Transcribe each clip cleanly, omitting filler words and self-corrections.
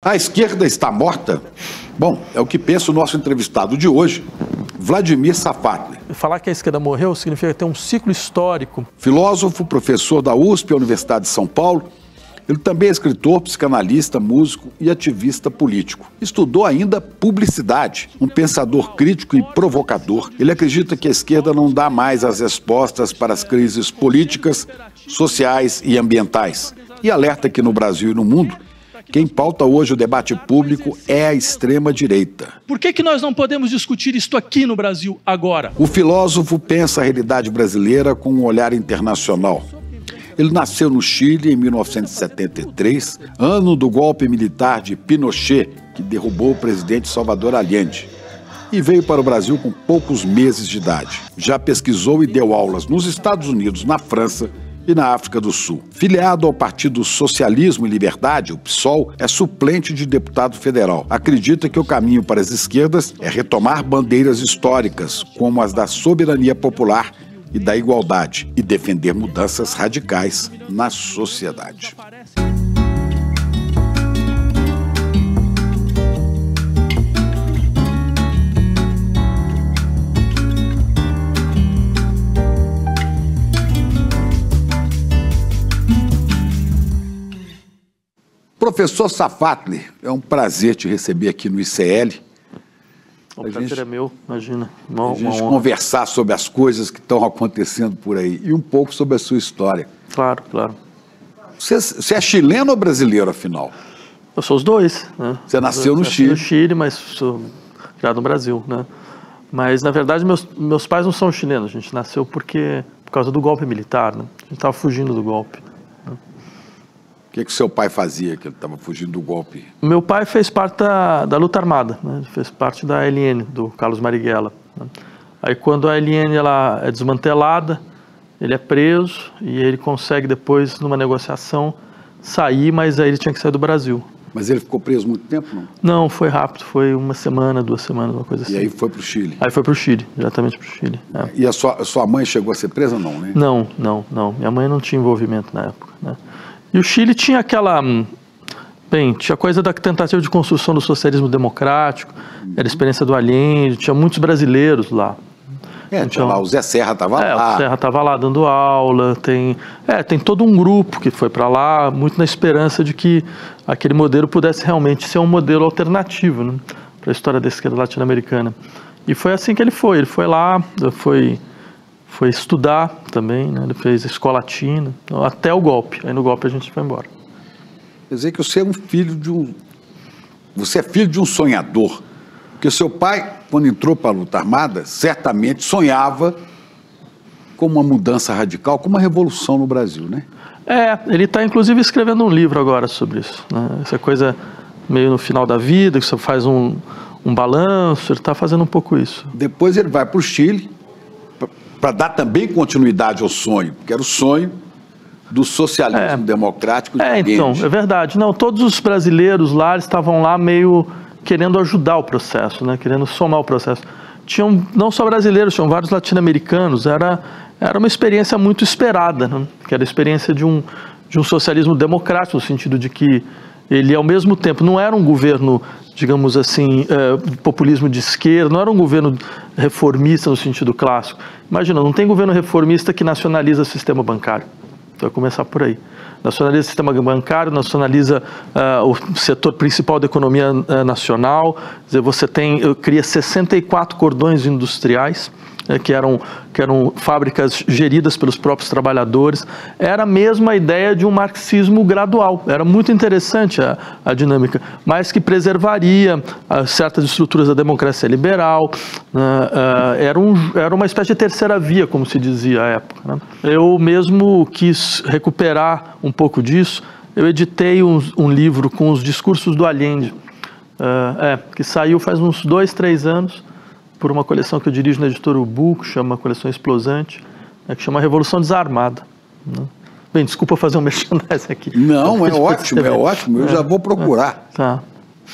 A esquerda está morta? Bom, é o que pensa o nosso entrevistado de hoje, Vladimir Safatli. Falar que a esquerda morreu significa ter um ciclo histórico. Filósofo, professor da USP, Universidade de São Paulo. Ele também é escritor, psicanalista, músico e ativista político. Estudou ainda publicidade, um pensador crítico e provocador. Ele acredita que a esquerda não dá mais as respostas para as crises políticas, sociais e ambientais. E alerta que no Brasil e no mundo, quem pauta hoje o debate público é a extrema-direita. Por que nós não podemos discutir isto aqui no Brasil agora? O filósofo pensa a realidade brasileira com um olhar internacional. Ele nasceu no Chile em 1973, ano do golpe militar de Pinochet, que derrubou o presidente Salvador Allende, e veio para o Brasil com poucos meses de idade. Já pesquisou e deu aulas nos Estados Unidos, na França e na África do Sul. Filiado ao Partido Socialismo e Liberdade, o PSOL, é suplente de deputado federal. Acredita que o caminho para as esquerdas é retomar bandeiras históricas, como as da soberania popular e da igualdade, e defender mudanças radicais na sociedade. Professor Safatli, é um prazer te receber aqui no ICL. O prazer é meu, imagina. A gente conversar sobre as coisas que estão acontecendo por aí e um pouco sobre a sua história. Claro, claro. Você é chileno ou brasileiro, afinal? Eu sou os dois, né? Você nasceu no Chile. No Chile, mas sou criado no Brasil, né? Mas, na verdade, meus pais não são chilenos. A gente nasceu por causa do golpe militar, né? A gente estava fugindo do golpe. O que seu pai fazia, que ele estava fugindo do golpe? Meu pai fez parte da luta armada, né? Fez parte da ALN, do Carlos Marighella, né? Aí quando a ALN ela é desmantelada, ele é preso e ele consegue depois, numa negociação, sair, mas aí ele tinha que sair do Brasil. Mas ele ficou preso muito tempo, não? Não, foi rápido, foi 1 semana, 2 semanas, uma coisa assim. E aí foi para o Chile? Aí foi para o Chile, diretamente para o Chile. É. E a sua mãe chegou a ser presa, não, né? Não. Minha mãe não tinha envolvimento na época, né? E o Chile tinha tinha coisa da tentativa de construção do socialismo democrático, era a experiência do Allende, tinha muitos brasileiros lá. Tinha lá, o Zé Serra estava lá. O Serra estava lá dando aula, tem todo um grupo que foi para lá, muito na esperança de que aquele modelo pudesse realmente ser um modelo alternativo, né, para a história da esquerda latino-americana. E foi assim que ele foi lá, foi estudar também, né? Ele fez escola latina, até o golpe. Aí no golpe a gente foi embora. Quer dizer que você é Você é filho de um sonhador. Porque o seu pai, quando entrou para a luta armada, certamente sonhava com uma mudança radical, com uma revolução no Brasil, né? Ele está inclusive escrevendo um livro agora sobre isso, né? Essa coisa meio no final da vida, que você faz um balanço, ele está fazendo um pouco isso. Depois ele vai para o Chile, para dar também continuidade ao sonho, que era o sonho do socialismo democrático de Allende. Então, é verdade. Não, todos os brasileiros lá estavam lá meio querendo ajudar o processo, né? Querendo somar o processo. Tinham não só brasileiros, tinham vários latino-americanos. Era uma experiência muito esperada, né? Que era a experiência de um socialismo democrático, no sentido de que ele, ao mesmo tempo, não era um governo, digamos assim, populismo de esquerda, não era um governo reformista no sentido clássico. Imagina, não tem governo reformista que nacionaliza o sistema bancário. Então, vai começar por aí. Nacionaliza o sistema bancário, nacionaliza o setor principal da economia nacional. Quer dizer, você cria 64 cordões industriais, que eram fábricas geridas pelos próprios trabalhadores. Era mesmo a ideia de um marxismo gradual. Era muito interessante a dinâmica, mas que preservaria certas estruturas da democracia liberal. Era uma espécie de terceira via, como se dizia à época, né? Eu mesmo quis recuperar um pouco disso. Eu editei um livro com os discursos do Allende, que saiu faz uns 2, 3 anos, por uma coleção que eu dirijo na editora Ubu, que chama Coleção Explosante, que chama Revolução Desarmada, né? Bem, desculpa fazer um merchandising aqui. Não, é ótimo. Eu já vou procurar. Tá.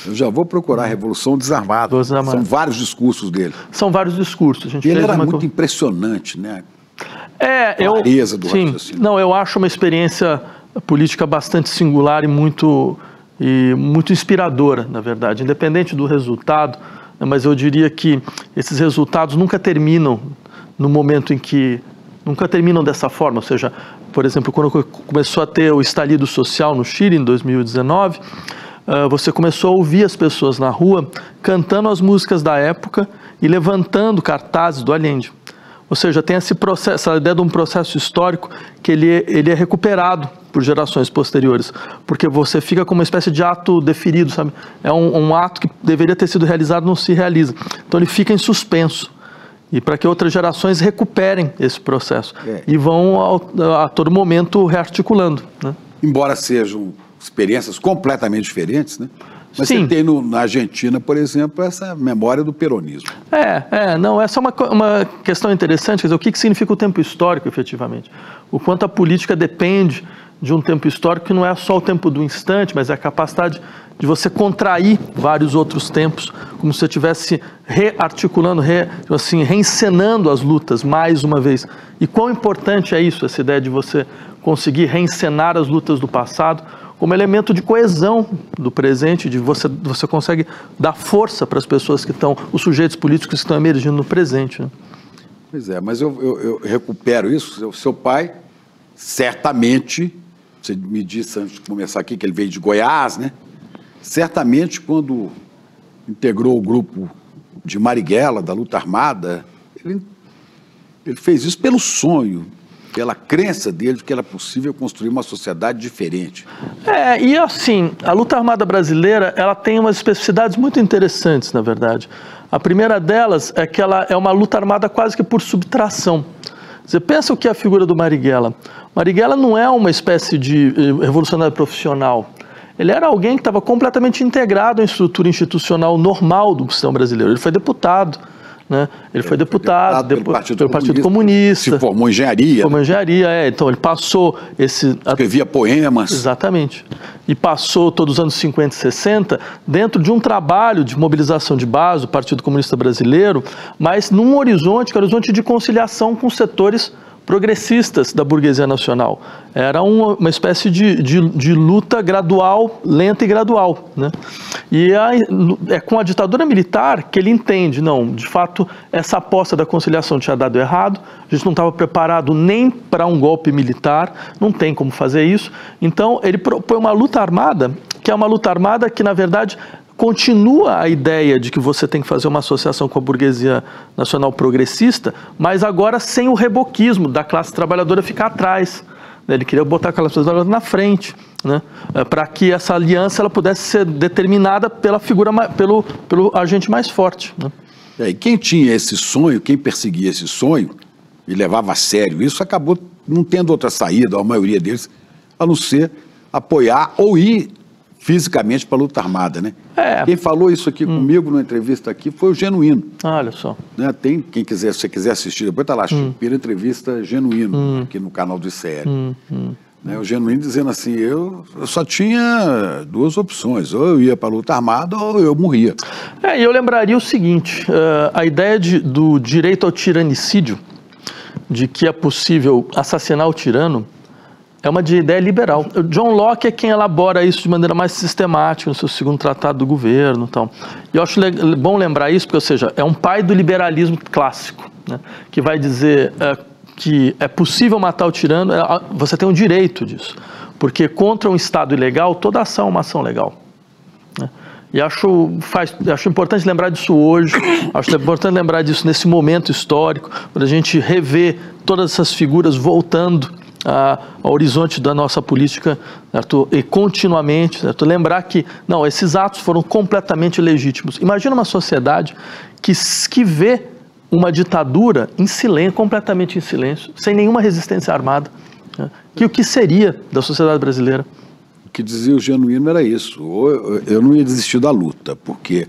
Eu já vou procurar Revolução Desarmada. São vários discursos dele. São vários discursos. E ele era muito impressionante, né? Clareza do raciocínio. Não, eu acho uma experiência política bastante singular e muito e muito inspiradora, na verdade, independente do resultado, né, mas eu diria que esses resultados nunca terminam no momento em que... Nunca terminam dessa forma, ou seja, por exemplo, quando começou a ter o estalido social no Chile, em 2019, você começou a ouvir as pessoas na rua cantando as músicas da época e levantando cartazes do Allende. Ou seja, tem esse processo, a ideia de um processo histórico que ele é recuperado por gerações posteriores, porque você fica com uma espécie de ato deferido, sabe? É um ato que deveria ter sido realizado, não se realiza. Então ele fica em suspenso. E para que outras gerações recuperem esse processo e vão a todo momento rearticulando, né? Embora sejam experiências completamente diferentes, né? Mas Sim. você tem na Argentina, por exemplo, essa memória do peronismo. Não, essa é uma questão interessante, quer dizer, o que significa o tempo histórico, efetivamente? O quanto a política depende de um tempo histórico que não é só o tempo do instante, mas é a capacidade de você contrair vários outros tempos, como se você estivesse rearticulando, reencenando as lutas mais uma vez. E quão importante é isso, essa ideia de você conseguir reencenar as lutas do passado como elemento de coesão do presente, de você consegue dar força para as pessoas que estão, os sujeitos políticos que estão emergindo no presente, né? Pois é, mas eu recupero isso. O seu pai, certamente, você me disse antes de começar aqui que ele veio de Goiás, né? Certamente, quando integrou o grupo de Marighella, da luta armada, ele fez isso pelo sonho, pela crença dele de que era possível construir uma sociedade diferente. E assim, a luta armada brasileira, ela tem umas especificidades muito interessantes, na verdade. A primeira delas é que ela é uma luta armada quase que por subtração. Você pensa o que é a figura do Marighella? Marighella não é uma espécie de revolucionário profissional. Ele era alguém que estava completamente integrado à estrutura institucional normal do sistema brasileiro. Ele foi deputado, né? Ele foi deputado pelo Partido Comunista. Se formou em engenharia. Formou em engenharia, então ele passou escrevia poemas. Exatamente. E passou todos os anos 50 e 60 dentro de um trabalho de mobilização de base do Partido Comunista Brasileiro, mas num horizonte, que é o horizonte de conciliação com setores progressistas da burguesia nacional. Era uma espécie de luta gradual, lenta e gradual, né? E é com a ditadura militar que ele entende, não, de fato, essa aposta da conciliação tinha dado errado, a gente não estava preparado nem para um golpe militar, não tem como fazer isso, então ele propõe uma luta armada, que é uma luta armada que, na verdade, continua a ideia de que você tem que fazer uma associação com a burguesia nacional progressista, mas agora sem o reboquismo da classe trabalhadora ficar atrás. Ele queria botar a classe trabalhadora na frente, né? Para que essa aliança ela pudesse ser determinada pela figura, pelo agente mais forte, né? E quem tinha esse sonho, quem perseguia esse sonho e levava a sério isso, acabou não tendo outra saída, a maioria deles, a não ser apoiar ou ir fisicamente para a luta armada, né? Quem falou isso aqui comigo na entrevista aqui foi o Genuíno. Olha só. Né? Tem, quem quiser, se você quiser assistir, depois está lá, Chupira Entrevista Genuíno, aqui no canal do ICL. Né? O Genuíno dizendo assim, eu só tinha duas opções, ou eu ia para a luta armada ou eu morria. E eu lembraria o seguinte, a ideia do direito ao tiranicídio, de que é possível assassinar o tirano, é uma ideia liberal. John Locke é quem elabora isso de maneira mais sistemática no seu segundo tratado do governo. Então. E eu acho bom lembrar isso, porque, ou seja, é um pai do liberalismo clássico, né, que vai dizer que é possível matar o tirano, você tem o direito disso, porque contra um Estado ilegal, toda ação é uma ação legal, né? E acho importante lembrar disso hoje, acho importante lembrar disso nesse momento histórico, quando a gente revê todas essas figuras voltando ao horizonte da nossa política, certo? E continuamente, certo? Lembrar que, não, esses atos foram completamente legítimos. Imagina uma sociedade que vê uma ditadura em silêncio, completamente em silêncio, sem nenhuma resistência armada, né? O que seria da sociedade brasileira? O que dizia o Genuíno era isso, ou eu não ia desistir da luta, porque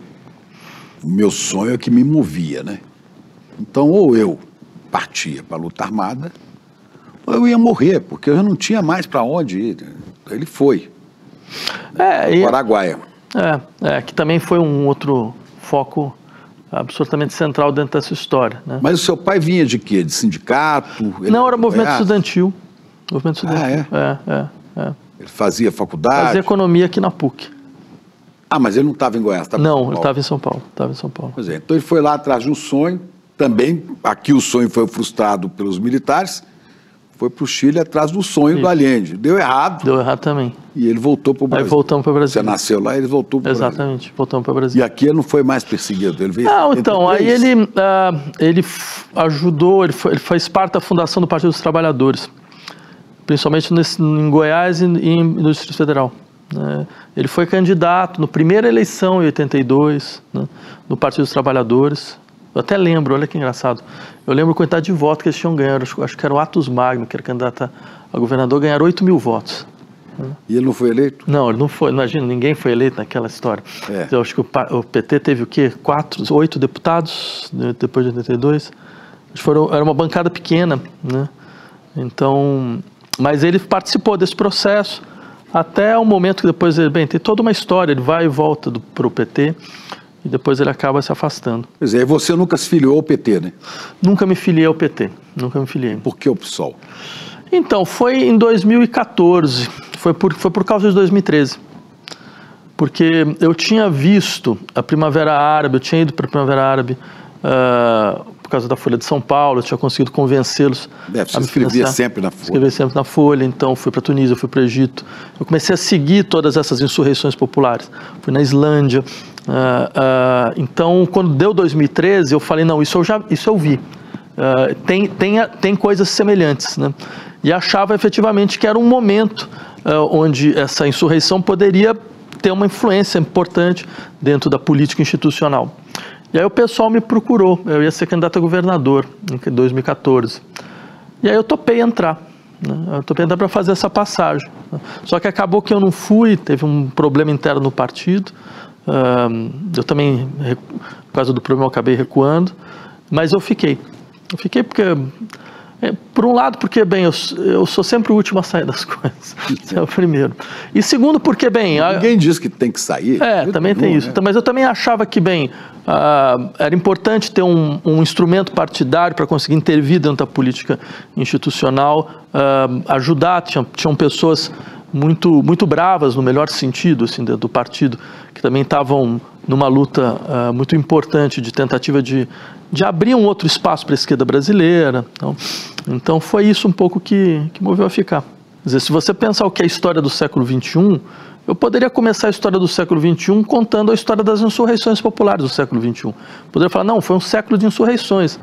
o meu sonho é que me movia, né? Então, ou eu partia para a luta armada, eu ia morrer, porque eu não tinha mais para onde ir. Ele foi. Paraguaia. Que também foi um outro foco absolutamente central dentro dessa história, né? Mas o seu pai vinha de quê? De sindicato? Não, era movimento estudantil. Movimento estudantil. Ele fazia faculdade? Fazia economia aqui na PUC. Ah, mas ele não estava em Goiás, estava em São Paulo. Não, ele estava em São Paulo, estava em São Paulo. Pois é, então ele foi lá atrás de um sonho, também, aqui o sonho foi frustrado pelos militares, foi para o Chile atrás do sonho do Allende. Deu errado. Deu errado também. E ele voltou para o Brasil. Aí voltamos para o Brasil. Você nasceu lá, ele voltou para o Brasil. Exatamente, voltamos para o Brasil. E aqui ele não foi mais perseguido, ele veio Não, então, aí ele ajudou, ele fez parte da fundação do Partido dos Trabalhadores, principalmente em Goiás e no Distrito Federal. Ele foi candidato na primeira eleição, em 82, né, no Partido dos Trabalhadores. Eu até lembro, olha que engraçado, eu lembro a quantidade de votos que eles tinham ganho, acho que era o Atos Magno, que era candidato a governador, ganharam 8 mil votos. E ele não foi eleito? Não, ele não foi, imagina, ninguém foi eleito naquela história. Eu acho que o PT teve o quê? 8 deputados, depois de 82? Era uma bancada pequena, né? Então, mas ele participou desse processo, até o momento que depois ele, tem toda uma história, ele vai e volta para o PT, e depois ele acaba se afastando. Pois é, e você nunca se filiou ao PT, né? Nunca me filiei ao PT, nunca me filiei. Por que o PSOL? Então, foi em 2014, foi por causa de 2013. Porque eu tinha visto a Primavera Árabe, eu tinha ido para a Primavera Árabe por causa da Folha de São Paulo, eu tinha conseguido convencê-los a me escrevia sempre na Folha. Escrevia sempre na Folha, então fui para Tunísia, fui para o Egito. Eu comecei a seguir todas essas insurreições populares. Fui na Islândia. Então, quando deu 2013, eu falei, não, isso eu vi. Tem coisas semelhantes, né? E achava efetivamente que era um momento onde essa insurreição poderia ter uma influência importante dentro da política institucional. E aí o pessoal me procurou, eu ia ser candidato a governador em 2014. E aí eu topei entrar, né? Eu topei entrar para fazer essa passagem. Só que acabou que eu não fui, teve um problema interno no partido. Eu também, por causa do problema, eu acabei recuando, mas eu fiquei. Eu fiquei porque, por um lado, porque, bem, eu sou sempre o último a sair das coisas, é o primeiro. E segundo, porque, bem... Ninguém diz que tem que sair. Também tem isso. Então, mas eu também achava que, bem, era importante ter um instrumento partidário para conseguir intervir dentro da política institucional, ajudar, tinham pessoas muito bravas, no melhor sentido, assim, dentro do partido, que também estavam numa luta muito importante de tentativa de abrir um outro espaço para a esquerda brasileira. Então foi isso um pouco que moveu a ficar. Quer dizer, se você pensar o que é a história do século XXI, eu poderia começar a história do século XXI contando a história das insurreições populares do século XXI. Poderia falar, não, foi um século de insurreições.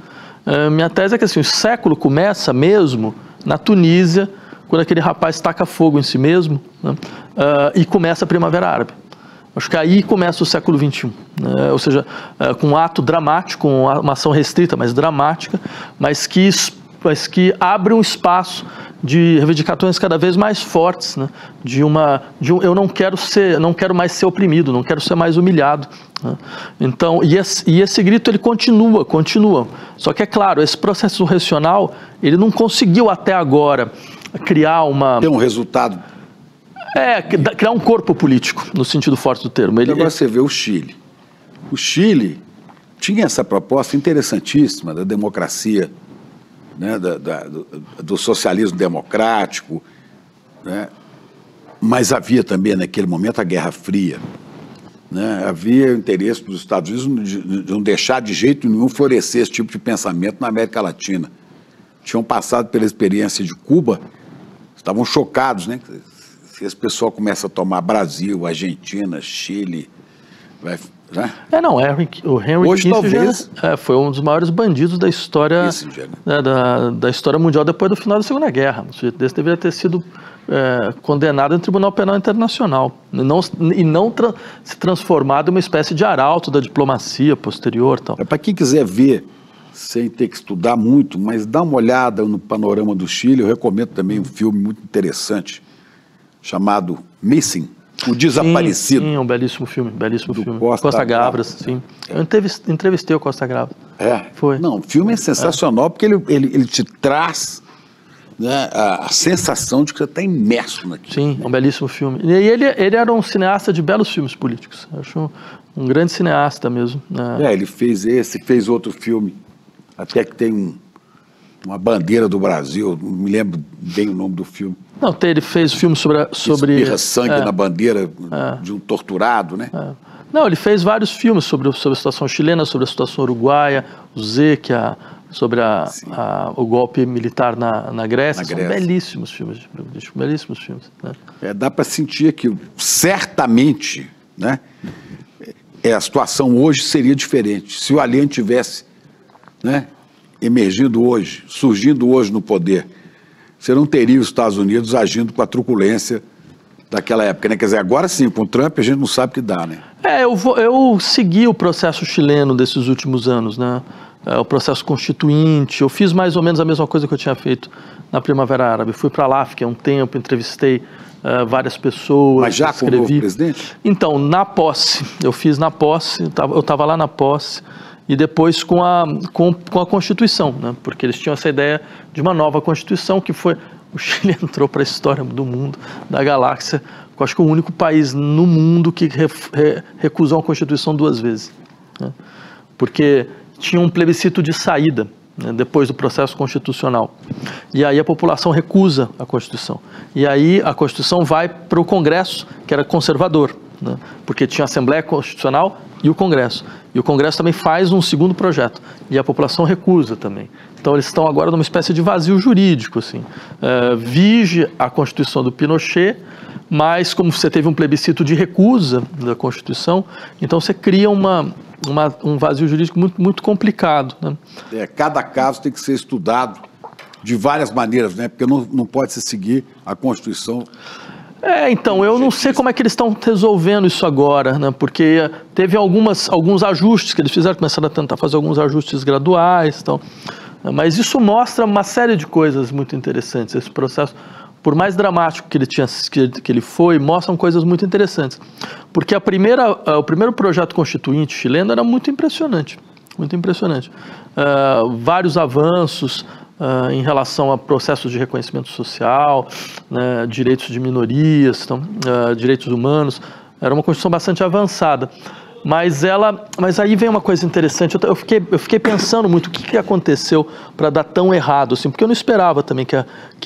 Minha tese é que assim, o século começa mesmo na Tunísia, quando aquele rapaz taca fogo em si mesmo, né, e começa a Primavera Árabe. Acho que aí começa o século XXI, né? Ou seja, com um ato dramático, uma ação restrita, mas dramática, mas que abre um espaço de reivindicações cada vez mais fortes, né? Eu não quero mais ser oprimido, não quero ser mais humilhado, né? Então, e esse grito ele continua. Só que é claro, esse processo insurrecional, ele não conseguiu até agora criar Tem um resultado. Criar um corpo político, no sentido forte do termo. Agora você vê o Chile. O Chile tinha essa proposta interessantíssima da democracia, né, do socialismo democrático, né, mas havia também naquele momento a Guerra Fria, né, havia o interesse dos Estados Unidos de não deixar de jeito nenhum florescer esse tipo de pensamento na América Latina. Tinham passado pela experiência de Cuba, estavam chocados, né? Se esse pessoal começa a tomar Brasil, Argentina, Chile, né? O Henry Hoje, Kissinger talvez, foi um dos maiores bandidos da história, né, da história mundial depois do final da Segunda Guerra. O sujeito desse deveria ter sido condenado no Tribunal Penal Internacional e não se transformado em uma espécie de arauto da diplomacia posterior. Para quem quiser ver, sem ter que estudar muito, mas dá uma olhada no panorama do Chile, eu recomendo também um filme muito interessante, chamado Missing, O Desaparecido. Sim, um belíssimo filme. Costa Gavras, sim. Eu entrevistei o Costa Gavras. Foi. Não, o filme é sensacional porque ele te traz, né, a sensação de que você está imerso naquilo. Sim, é um belíssimo filme. E ele era um cineasta de belos filmes políticos. Eu acho um grande cineasta mesmo. Ele fez fez outro filme, até que tem uma bandeira do Brasil, não me lembro bem o nome do filme. Não, ele fez filme sobre espirra sangue na bandeira de um torturado, né? Não, ele fez vários filmes sobre a situação chilena, sobre a situação uruguaia, o Z, sobre o golpe militar na Grécia. São belíssimos filmes, belíssimos filmes. Né? Dá para sentir que certamente, né, a situação hoje seria diferente. Se o Allende tivesse, né, emergindo hoje, surgindo hoje no poder, você não teria os Estados Unidos agindo com a truculência daquela época, né? Quer dizer, agora sim, com o Trump a gente não sabe o que dá, né? Eu segui o processo chileno desses últimos anos, né? O processo constituinte. Eu fiz mais ou menos a mesma coisa que eu tinha feito na Primavera Árabe. Fui para lá, fiquei um tempo, entrevistei várias pessoas. Mas já com o novo presidente? Então, na posse, eu fiz na posse, eu estava lá na posse, e depois com a Constituição, né? Porque eles tinham essa ideia de uma nova Constituição, que foi... O Chile entrou para a história do mundo, da galáxia, eu acho que o único país no mundo que recusou a Constituição 2 vezes. Né? Porque tinha um plebiscito de saída, né, depois do processo constitucional. E aí a população recusa a Constituição. E aí a Constituição vai para o Congresso, que era conservador, né? Porque tinha a Assembleia Constitucional e o Congresso. E o Congresso também faz um segundo projeto. E a população recusa também. Então eles estão agora numa espécie de vazio jurídico, assim. Vige a Constituição do Pinochet, mas como você teve um plebiscito de recusa da Constituição, então você cria um vazio jurídico muito, muito complicado, né? Cada caso tem que ser estudado de várias maneiras, né? Porque não pode se seguir a Constituição. Então, eu não sei como é que eles estão resolvendo isso agora, né? Porque teve alguns ajustes que eles fizeram, começaram a tentar fazer alguns ajustes graduais, então, mas isso mostra uma série de coisas muito interessantes. Esse processo, por mais dramático que ele foi, mostram coisas muito interessantes. Porque o primeiro projeto constituinte chileno era muito impressionante, muito impressionante. Vários avanços em relação a processos de reconhecimento social, né, direitos de minorias, direitos humanos. Era uma Constituição bastante avançada. Mas aí vem uma coisa interessante, eu fiquei pensando muito o que aconteceu para dar tão errado, assim, porque eu não esperava também que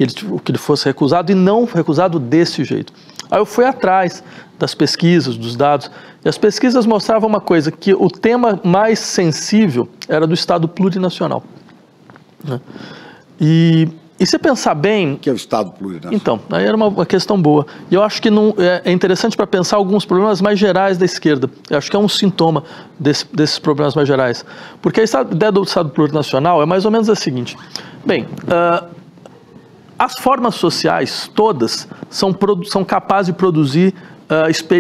ele fosse recusado, e não recusado desse jeito. Aí eu fui atrás das pesquisas, dos dados, e as pesquisas mostravam uma coisa, que o tema mais sensível era do Estado plurinacional, né? E se pensar bem... O que é o Estado plurinacional? Então, aí era uma questão boa. E eu acho que é interessante para pensar alguns problemas mais gerais da esquerda. Eu acho que é um sintoma desses problemas mais gerais. Porque a ideia do Estado plurinacional é mais ou menos a seguinte. Bem, as formas sociais, todas, são capazes de produzir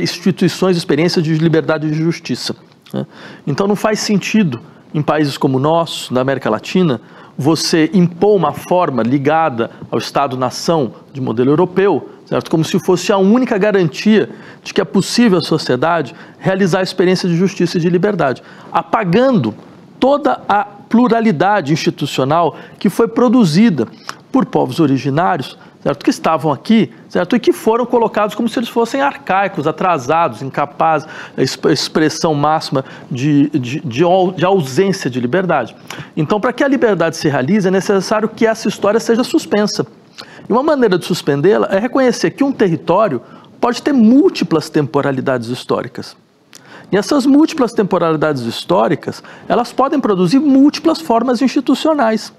instituições, experiências de liberdade e de justiça, né? Então não faz sentido, em países como o nosso, na América Latina, você impor uma forma ligada ao Estado-nação de modelo europeu, certo? Como se fosse a única garantia de que é possível à sociedade realizar a experiência de justiça e de liberdade, apagando toda a pluralidade institucional que foi produzida por povos originários, certo? Que estavam aqui, certo? E que foram colocados como se eles fossem arcaicos, atrasados, incapazes, a expressão máxima de ausência de liberdade. Então, para que a liberdade se realize, é necessário que essa história seja suspensa. E uma maneira de suspendê-la é reconhecer que um território pode ter múltiplas temporalidades históricas. E essas múltiplas temporalidades históricas, elas podem produzir múltiplas formas institucionais,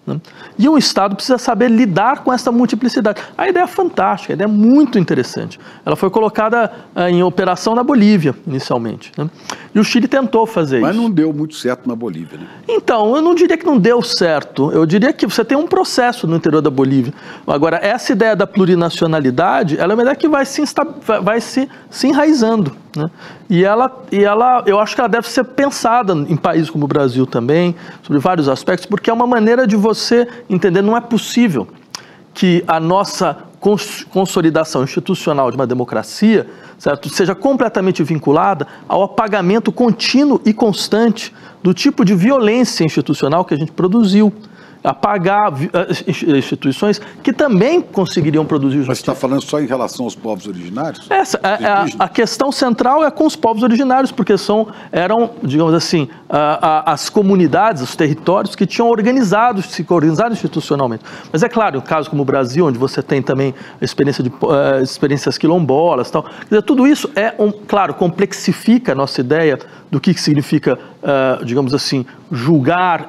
né? E um Estado precisa saber lidar com essa multiplicidade. A ideia é fantástica, a ideia é muito interessante. Ela foi colocada em operação na Bolívia, inicialmente, né? E o Chile tentou fazer isso. Mas não deu muito certo na Bolívia, né? Então, eu não diria que não deu certo. Eu diria que você tem um processo no interior da Bolívia. Agora, essa ideia da plurinacionalidade, ela é uma ideia que vai se enraizando, né? E eu acho que ela deve ser pensada em países como o Brasil também, sobre vários aspectos, porque é uma maneira de você entender, não é possível que a nossa consolidação institucional de uma democracia, certo, seja completamente vinculada ao apagamento contínuo e constante do tipo de violência institucional que a gente produziu. apagar instituições que também conseguiriam produzir justiça. Mas você está falando só em relação aos povos originários? A questão central é com os povos originários, porque eram, digamos assim, as comunidades, os territórios que tinham se organizado institucionalmente. Mas é claro, em um caso como o Brasil, onde você tem também a experiência experiências quilombolas, tal, quer dizer, tudo isso claro, complexifica a nossa ideia do que significa, digamos assim, julgar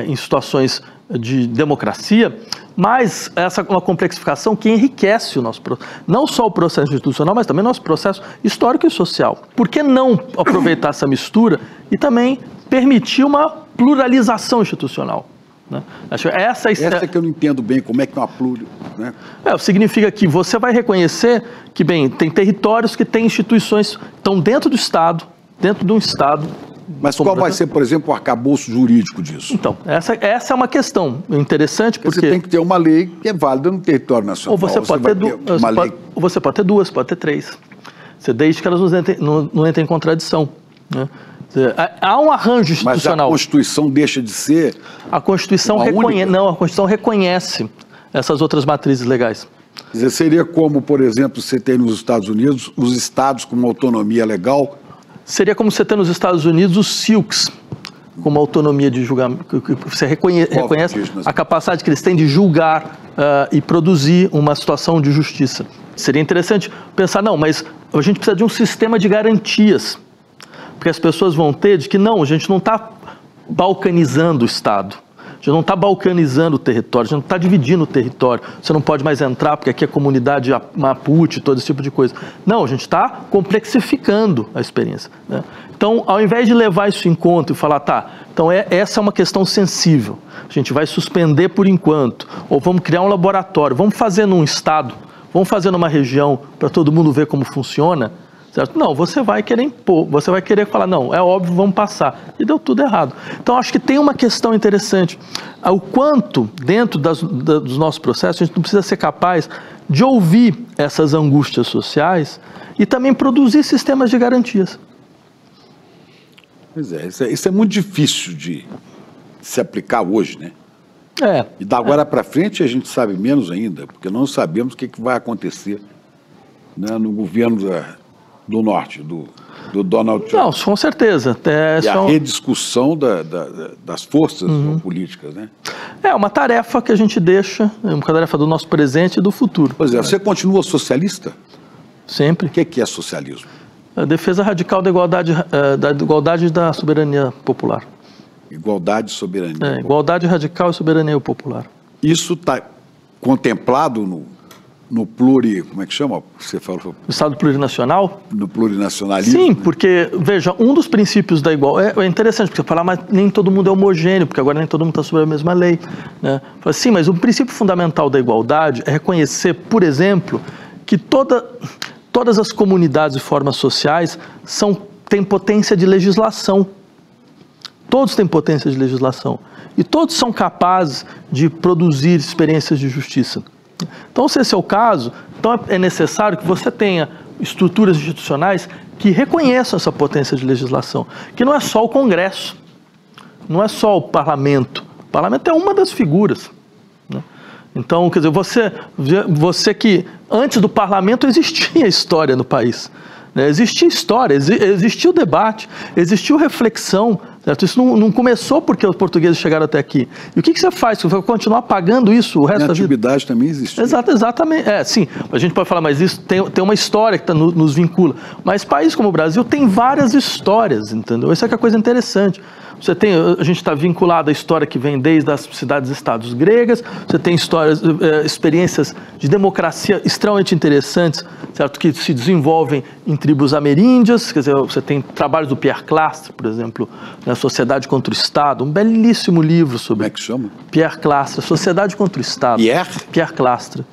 em situações de democracia, mas essa é uma complexificação que enriquece o nosso processo, não só o processo institucional, mas também o nosso processo histórico e social. Por que não aproveitar essa mistura e também permitir uma pluralização institucional? Né? Essa é que eu não entendo bem, como é que é uma né? Significa que você vai reconhecer que, bem, tem territórios que têm instituições que estão dentro do Estado, dentro de um Estado. Mas qual vai ser, por exemplo, o arcabouço jurídico disso? Então, essa é uma questão interessante, porque você tem que ter uma lei que é válida no território nacional. Ou você pode ter duas, pode ter três. Desde que elas não entrem em contradição, né? Há um arranjo institucional. Mas a Constituição deixa de ser a Constituição a Constituição reconhece essas outras matrizes legais. Quer dizer, seria como, por exemplo, você tem nos Estados Unidos os estados com uma autonomia legal? Seria como você tem nos Estados Unidos os silks, com uma autonomia de julgamento, que você reconhece a capacidade que eles têm de julgar e produzir uma situação de justiça. Seria interessante pensar, não, mas a gente precisa de um sistema de garantias, porque as pessoas vão ter de que não, a gente não está balcanizando o Estado, a gente não está balcanizando o território, a gente não está dividindo o território, você não pode mais entrar porque aqui é comunidade Mapuche, todo esse tipo de coisa. Não, a gente está complexificando a experiência, né? Então, ao invés de levar isso em conta e falar, tá, então essa é uma questão sensível, a gente vai suspender por enquanto, ou vamos criar um laboratório, vamos fazer num estado, vamos fazer numa região para todo mundo ver como funciona, certo? Não, você vai querer impor, você vai querer falar, não, é óbvio, vamos passar. E deu tudo errado. Então, acho que tem uma questão interessante. O quanto, dentro dos nossos processos, a gente não precisa ser capaz de ouvir essas angústias sociais e também produzir sistemas de garantias. Pois é, isso é muito difícil de se aplicar hoje, né? E da agora para frente a gente sabe menos ainda, porque não sabemos o que vai acontecer, né, no governo do Norte, do Donald Trump. Não, com certeza. A rediscussão das forças políticas, né? É uma tarefa que a gente deixa, é uma tarefa do nosso presente e do futuro. Pois é, você continua socialista? Sempre. O que é socialismo? A defesa radical da igualdade e da soberania popular. Igualdade e soberania popular. Igualdade radical e soberania popular. Isso está contemplado no como é que chama? Você falou? Estado plurinacional? No plurinacionalismo? Sim, porque, veja, um dos princípios da igualdade... É interessante, porque você fala, mas nem todo mundo é homogêneo, porque agora nem todo mundo está sob a mesma lei, né? Fala, sim, mas o princípio fundamental da igualdade é reconhecer, por exemplo, que todas as comunidades e formas sociais têm potência de legislação. Todos têm potência de legislação. E todos são capazes de produzir experiências de justiça. Então, se esse é o caso, então é necessário que você tenha estruturas institucionais que reconheçam essa potência de legislação, que não é só o Congresso, não é só o Parlamento. O Parlamento é uma das figuras, né? Então, quer dizer, você que antes do Parlamento existia história no país, né? Existia história, existiu debate, existiu reflexão, certo? Isso não começou porque os portugueses chegaram até aqui. E o que você faz? Você vai continuar pagando isso o resto da vida? A antiguidade também existe. Exatamente. Sim, a gente pode falar, mas isso tem uma história que nos vincula. Mas países como o Brasil tem várias histórias, entendeu? Isso é que é a coisa interessante. A gente está vinculado à história que vem desde as cidades-estados gregas, você tem experiências de democracia extremamente interessantes, certo? Que se desenvolvem em tribos ameríndias, quer dizer, você tem trabalhos do Pierre Clastre, por exemplo, na Sociedade contra o Estado, um belíssimo livro sobre... Como é que chama? Pierre Clastre, Sociedade contra o Estado. Pierre Clastre.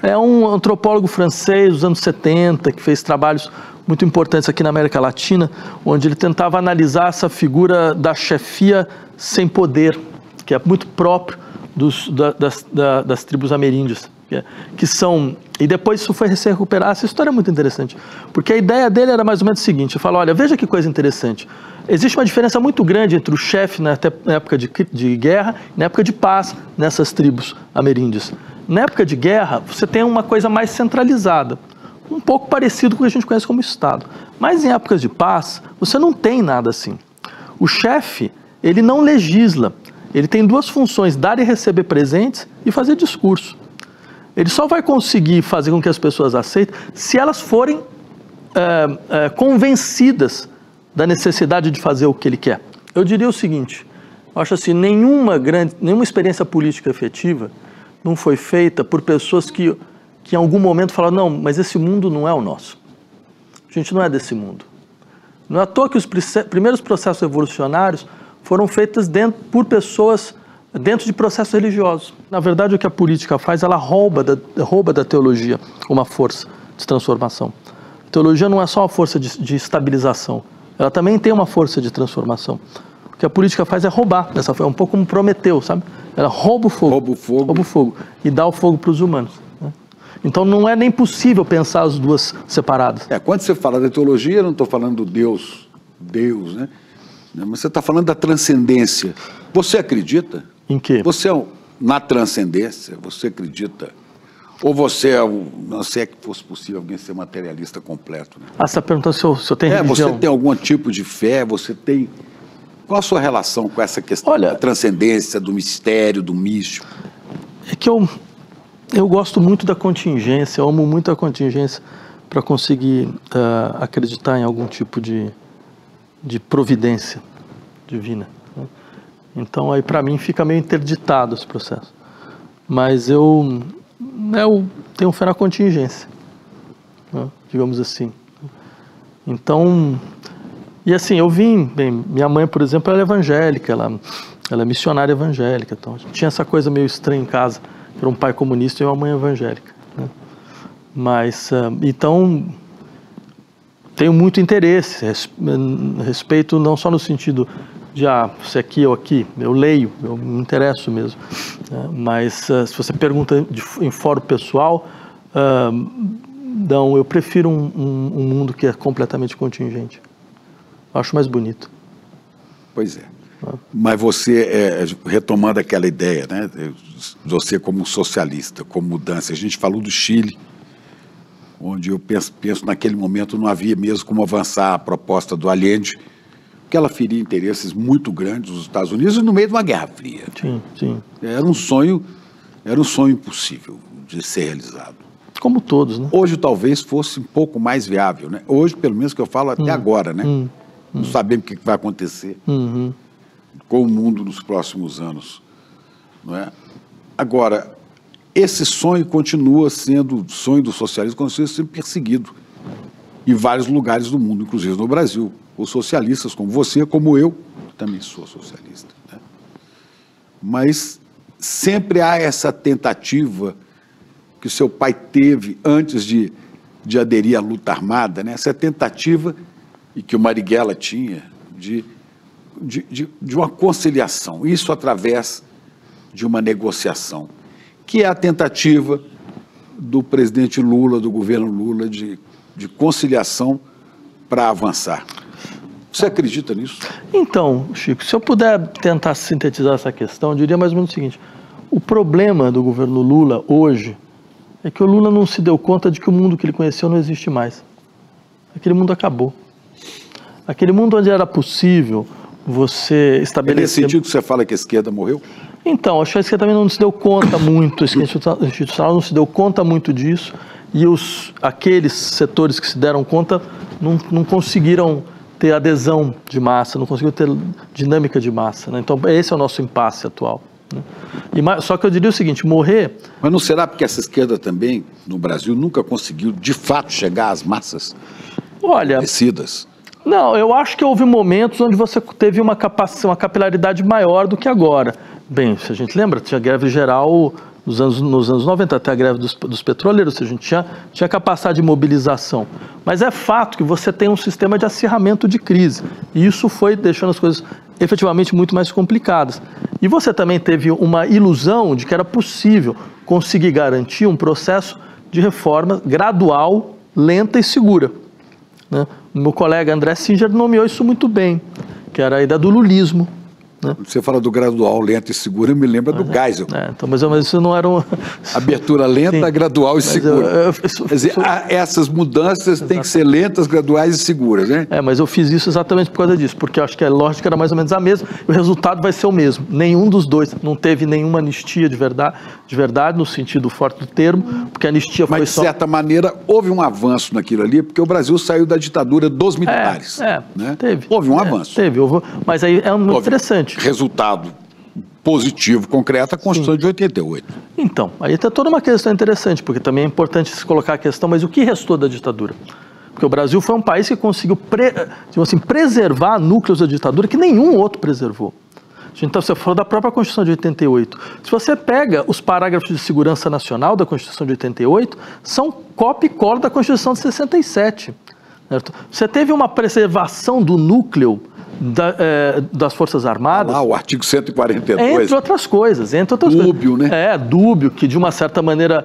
É um antropólogo francês dos anos 70, que fez trabalhos muito importantes aqui na América Latina, onde ele tentava analisar essa figura da chefia sem poder, que é muito próprio das tribos ameríndias. que são... E depois isso foi se recuperar. Essa história é muito interessante, porque a ideia dele era mais ou menos o seguinte, ele fala, olha, veja que coisa interessante, existe uma diferença muito grande entre o chefe na época de guerra e na época de paz nessas tribos ameríndias. Na época de guerra, você tem uma coisa mais centralizada, um pouco parecido com o que a gente conhece como Estado. Mas em épocas de paz, você não tem nada assim. O chefe, ele não legisla, ele tem duas funções, dar e receber presentes e fazer discurso. Ele só vai conseguir fazer com que as pessoas aceitem se elas forem convencidas da necessidade de fazer o que ele quer. Eu diria o seguinte, eu acho assim, nenhuma experiência política efetiva não foi feita por pessoas que em algum momento falaram, não, mas esse mundo não é o nosso. A gente não é desse mundo. Não é à toa que os primeiros processos revolucionários foram feitos por pessoas dentro de processos religiosos. Na verdade, o que a política faz, ela rouba da teologia uma força de transformação. A teologia não é só uma força de estabilização, ela também tem uma força de transformação. O que a política faz é roubar, é um pouco como Prometeu, sabe? Ela rouba o fogo e dá o fogo para os humanos. Né? Então não é nem possível pensar as duas separadas. Quando você fala da teologia, eu não estou falando do Deus, né? Mas você está falando da transcendência. Você acredita? Em quê? Na transcendência, você acredita? Ou você não sei que fosse possível alguém ser materialista completo. Né? Você está perguntando se eu tenho religião. Você tem algum tipo de fé, Qual a sua relação com essa questão da transcendência, do mistério, do místico? É que eu gosto muito da contingência, eu amo muito a contingência para conseguir acreditar em algum tipo de providência divina. Né? Então, aí para mim fica meio interditado esse processo. Mas eu tenho fé na contingência, né? Digamos assim. Então, e assim, minha mãe, por exemplo, ela é evangélica, ela é missionária evangélica, então tinha essa coisa meio estranha em casa, que era um pai comunista e uma mãe evangélica. Né? Mas, então, tenho muito interesse, respeito não só no sentido de, se aqui ou aqui, eu leio, eu me interesso mesmo. Né? Mas, se você pergunta em fórum pessoal, não, eu prefiro um mundo que é completamente contingente. Acho mais bonito. Pois é. Mas você, retomando aquela ideia, né, você como socialista, como mudança, a gente falou do Chile, onde eu penso naquele momento não havia mesmo como avançar a proposta do Allende, porque ela feria interesses muito grandes dos Estados Unidos no meio de uma Guerra Fria. Sim, sim. Era um sonho impossível de ser realizado. Como todos, né? Hoje talvez fosse um pouco mais viável, né? Hoje, pelo menos que eu falo até agora, né? Não sabemos o que vai acontecer com o mundo nos próximos anos, não é? Agora, esse sonho continua sendo, o sonho do socialismo continua sendo perseguido em vários lugares do mundo, inclusive no Brasil. Os socialistas, como você, como eu, também sou socialista, né? Mas sempre há essa tentativa que o seu pai teve antes de aderir à luta armada, né? Essa tentativa, e que o Marighella tinha, de uma conciliação, isso através de uma negociação, que é a tentativa do presidente Lula, do governo Lula, de conciliação para avançar. Você acredita nisso? Então, Chico, se eu puder tentar sintetizar essa questão, eu diria mais ou menos o seguinte: o problema do governo Lula hoje é que o Lula não se deu conta de que o mundo que ele conheceu não existe mais. Aquele mundo acabou. Aquele mundo onde era possível você estabelecer... É nesse sentido que você fala que a esquerda morreu? Então, acho que a esquerda também não se deu conta muito, a esquerda institucional não se deu conta muito disso, e aqueles setores que se deram conta não conseguiram ter adesão de massa, não conseguiram ter dinâmica de massa. Né? Então, esse é o nosso impasse atual. Né? Só que eu diria o seguinte, morrer... Mas não será porque essa esquerda também, no Brasil, nunca conseguiu, de fato, chegar às massas conhecidas? Não, eu acho que houve momentos onde você teve uma capilaridade maior do que agora. Bem, se a gente lembra, tinha greve geral nos anos 90, até a greve dos petroleiros, ou seja, a gente tinha capacidade de mobilização. Mas é fato que você tem um sistema de acirramento de crise, e isso foi deixando as coisas efetivamente muito mais complicadas. E você também teve uma ilusão de que era possível conseguir garantir um processo de reforma gradual, lenta e segura, né? O meu colega André Singer nomeou isso muito bem, que era a ideia do lulismo. Você fala do gradual, lento e seguro, me lembra do Geisel. Então, mas isso não era uma... Abertura lenta, gradual e segura. Quer dizer, essas mudanças têm que ser lentas, graduais e seguras, né? Mas eu fiz isso exatamente por causa disso, porque eu acho que a lógica era mais ou menos a mesma, e o resultado vai ser o mesmo. Nenhum dos dois, não teve nenhuma anistia de verdade no sentido forte do termo, porque a anistia foi só... Mas, de certa maneira, houve um avanço naquilo ali, porque o Brasil saiu da ditadura dos militares. Né? Teve. Houve um avanço. Mas aí é muito interessante. Resultado positivo, concreto, a Constituição de 88. Então, aí tem toda uma questão interessante, porque também é importante se colocar a questão, mas o que restou da ditadura? Porque o Brasil foi um país que conseguiu preservar núcleos da ditadura que nenhum outro preservou. Então, você falou da própria Constituição de 88. Se você pega os parágrafos de segurança nacional da Constituição de 88, são cópia e cola da Constituição de 67. Certo? Você teve uma preservação do núcleo das Forças Armadas. O artigo 142. Entre outras coisas. Dúbio, né? Dúbio, que de uma certa maneira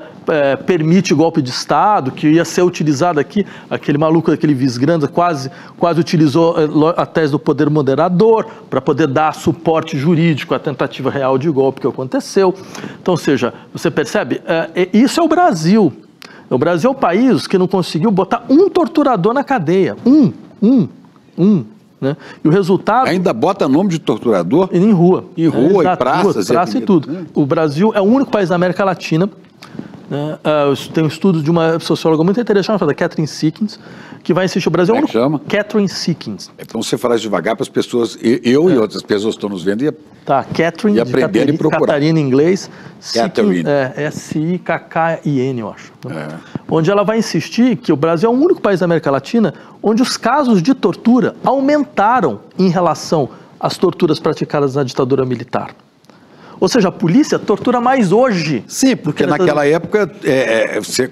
permite golpe de Estado, que ia ser utilizado aqui, aquele maluco, aquele Visgranda, quase utilizou a tese do poder moderador para poder dar suporte jurídico à tentativa real de golpe que aconteceu. Então, ou seja, você percebe, isso é o Brasil. O Brasil é o país que não conseguiu botar um torturador na cadeia. Né? E o resultado... Ainda bota nome de torturador? Em rua. Em rua, em praças. Praça e tudo. Né? O Brasil é o único país da América Latina, né? Tem um estudo de uma socióloga muito interessante, chamada Catherine Seekins, que vai insistir. O Brasil é o único... chama? Catherine Seekins. Então você fala devagar para as pessoas, eu e outras pessoas que estão nos vendo, Catherine, e aprender e procurar. Catarina em inglês. Catherine. S-I-K-K-I-N, eu acho. Onde ela vai insistir que o Brasil é o único país da América Latina onde os casos de tortura aumentaram em relação às torturas praticadas na ditadura militar. Ou seja, a polícia tortura mais hoje. Sim, porque naquela época,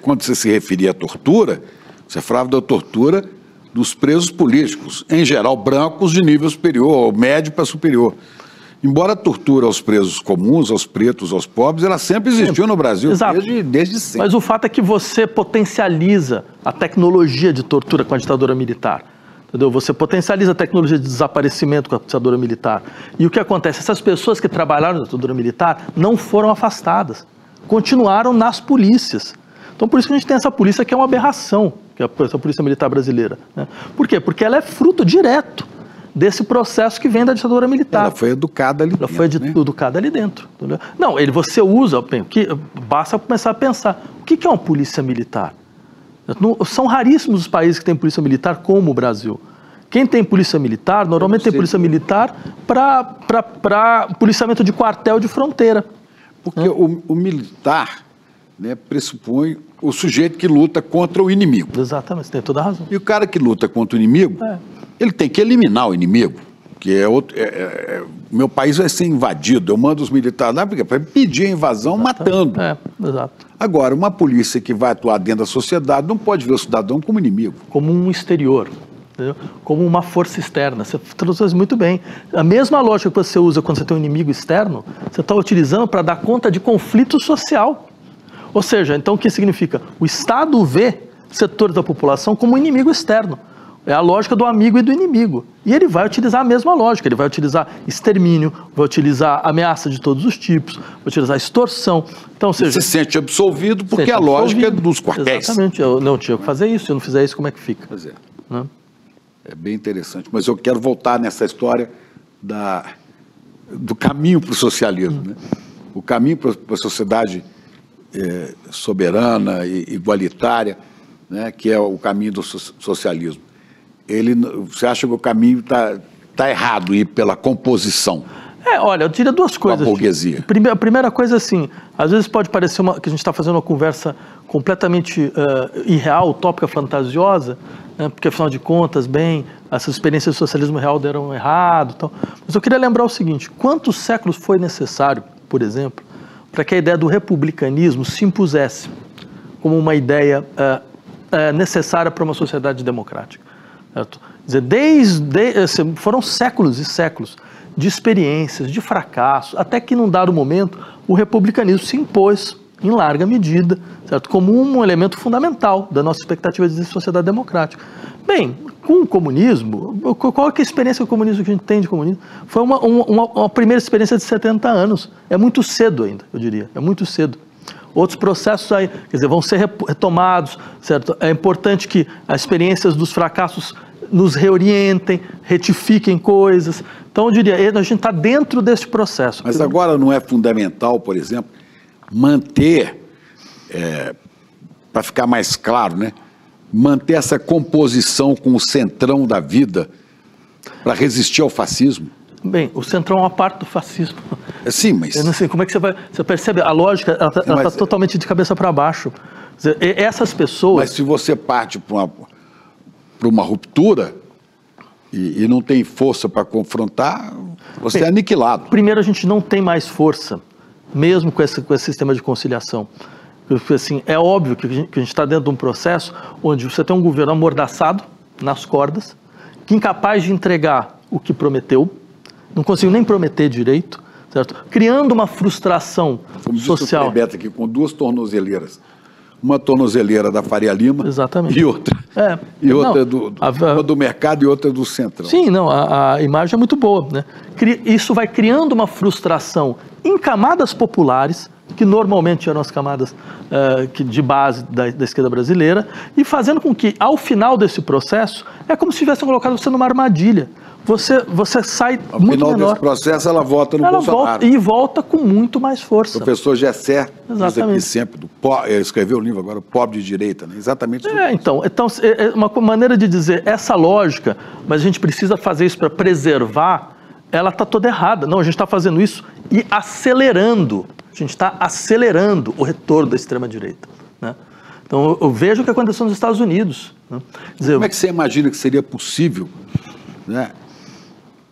quando você se referia à tortura, você falava da tortura dos presos políticos, em geral brancos de nível superior, ou médio para superior. Embora a tortura aos presos comuns, aos pretos, aos pobres, ela sempre existiu no Brasil, desde sempre. Mas o fato é que você potencializa a tecnologia de tortura com a ditadura militar. Entendeu? Você potencializa a tecnologia de desaparecimento com a ditadura militar. E o que acontece? Essas pessoas que trabalharam na ditadura militar não foram afastadas. Continuaram nas polícias. Então, por isso que a gente tem essa polícia que é uma aberração, que é essa polícia militar brasileira. Né? Por quê? Porque ela é fruto direto desse processo que vem da ditadura militar. Ela foi educada ali dentro. Ela foi educada ali dentro. Entendeu? Não, você usa, basta começar a pensar, o que é uma polícia militar? São raríssimos os países que têm polícia militar como o Brasil. Quem tem polícia militar, normalmente tem polícia militar para policiamento de quartel de fronteira. Porque o militar, né, pressupõe o sujeito que luta contra o inimigo. Exatamente, você tem toda a razão. E o cara que luta contra o inimigo, ele tem que eliminar o inimigo, que meu país vai ser invadido, eu mando os militares lá para pedir a invasão matando. Exato. Agora, uma polícia que vai atuar dentro da sociedade não pode ver o cidadão como inimigo. Como um exterior, entendeu? Como uma força externa. Você traduz muito bem. A mesma lógica que você usa quando você tem um inimigo externo, você está utilizando para dar conta de conflito social. Ou seja, então o que significa? O Estado vê setores da população como inimigo externo. É a lógica do amigo e do inimigo. E ele vai utilizar a mesma lógica. Ele vai utilizar extermínio, vai utilizar ameaça de todos os tipos, vai utilizar extorsão. Então, ou seja, se sente absolvido porque a lógica é dos quartéis. Exatamente. Eu não tinha que fazer isso. Se eu não fizer isso, como é que fica? Pois é. É bem interessante. Mas eu quero voltar nessa história do caminho para o socialismo. Né? O caminho para a sociedade soberana e igualitária, né, que é o caminho do socialismo. Você acha que o caminho está errado ir pela composição? Olha, eu diria duas coisas. Da burguesia. A primeira coisa, assim, às vezes pode parecer que a gente está fazendo uma conversa completamente irreal, utópica, fantasiosa, né, porque afinal de contas, essas experiências do socialismo real deram errado. Tal. Mas eu queria lembrar o seguinte, quantos séculos foi necessário, por exemplo, para que a ideia do republicanismo se impusesse como uma ideia necessária para uma sociedade democrática? Certo? Quer dizer, foram séculos e séculos de experiências, de fracassos, até que num dado momento o republicanismo se impôs em larga medida, certo? Como um elemento fundamental da nossa expectativa de sociedade democrática. Bem, com o comunismo, qual é a experiência do comunismo que a gente tem de comunismo? Foi uma primeira experiência de 70 anos. É muito cedo ainda, eu diria, é muito cedo. Outros processos aí, quer dizer, vão ser retomados, certo? É importante que as experiências dos fracassos nos reorientem, retifiquem coisas. Então, eu diria, a gente está dentro desse processo. Mas agora não é fundamental, por exemplo, manter, para ficar mais claro, né? Manter essa composição com o centrão da vida para resistir ao fascismo? Bem, o centrão é uma parte do fascismo. Sim, mas... Eu não sei, como é que você percebe? A lógica, ela está totalmente de cabeça para baixo. Quer dizer, essas pessoas... Mas se você parte para uma ruptura e não tem força para confrontar, você é aniquilado. Primeiro, a gente não tem mais força, mesmo com esse sistema de conciliação. Porque, assim, é óbvio que a gente está dentro de um processo onde você tem um governo amordaçado, nas cordas, que é incapaz de entregar o que prometeu, não conseguiu nem prometer direito, certo? Criando uma frustração social. Como disse o aqui, com duas tornozeleiras. Uma tornozeleira da Faria Lima. Exatamente. E outra. E outra uma do mercado e outra do centrão. Sim, não, a imagem é muito boa, né? Isso vai criando uma frustração em camadas populares, que normalmente eram as camadas de base da esquerda brasileira, e fazendo com que, ao final desse processo, é como se tivessem colocado você numa armadilha. Você sai ao muito menor. Ao final desse processo, ela vota no Bolsonaro. E volta com muito mais força. O professor Gessé diz aqui sempre, escreveu o livro agora, o pobre de direita, né? Exatamente isso. Então, uma maneira de dizer, essa lógica, mas a gente precisa fazer isso para preservar, ela está toda errada. Não, a gente está fazendo isso e acelerando. A gente está acelerando o retorno da extrema-direita, né? Então, eu vejo o que aconteceu nos Estados Unidos, né? Como é que você imagina que seria possível, né,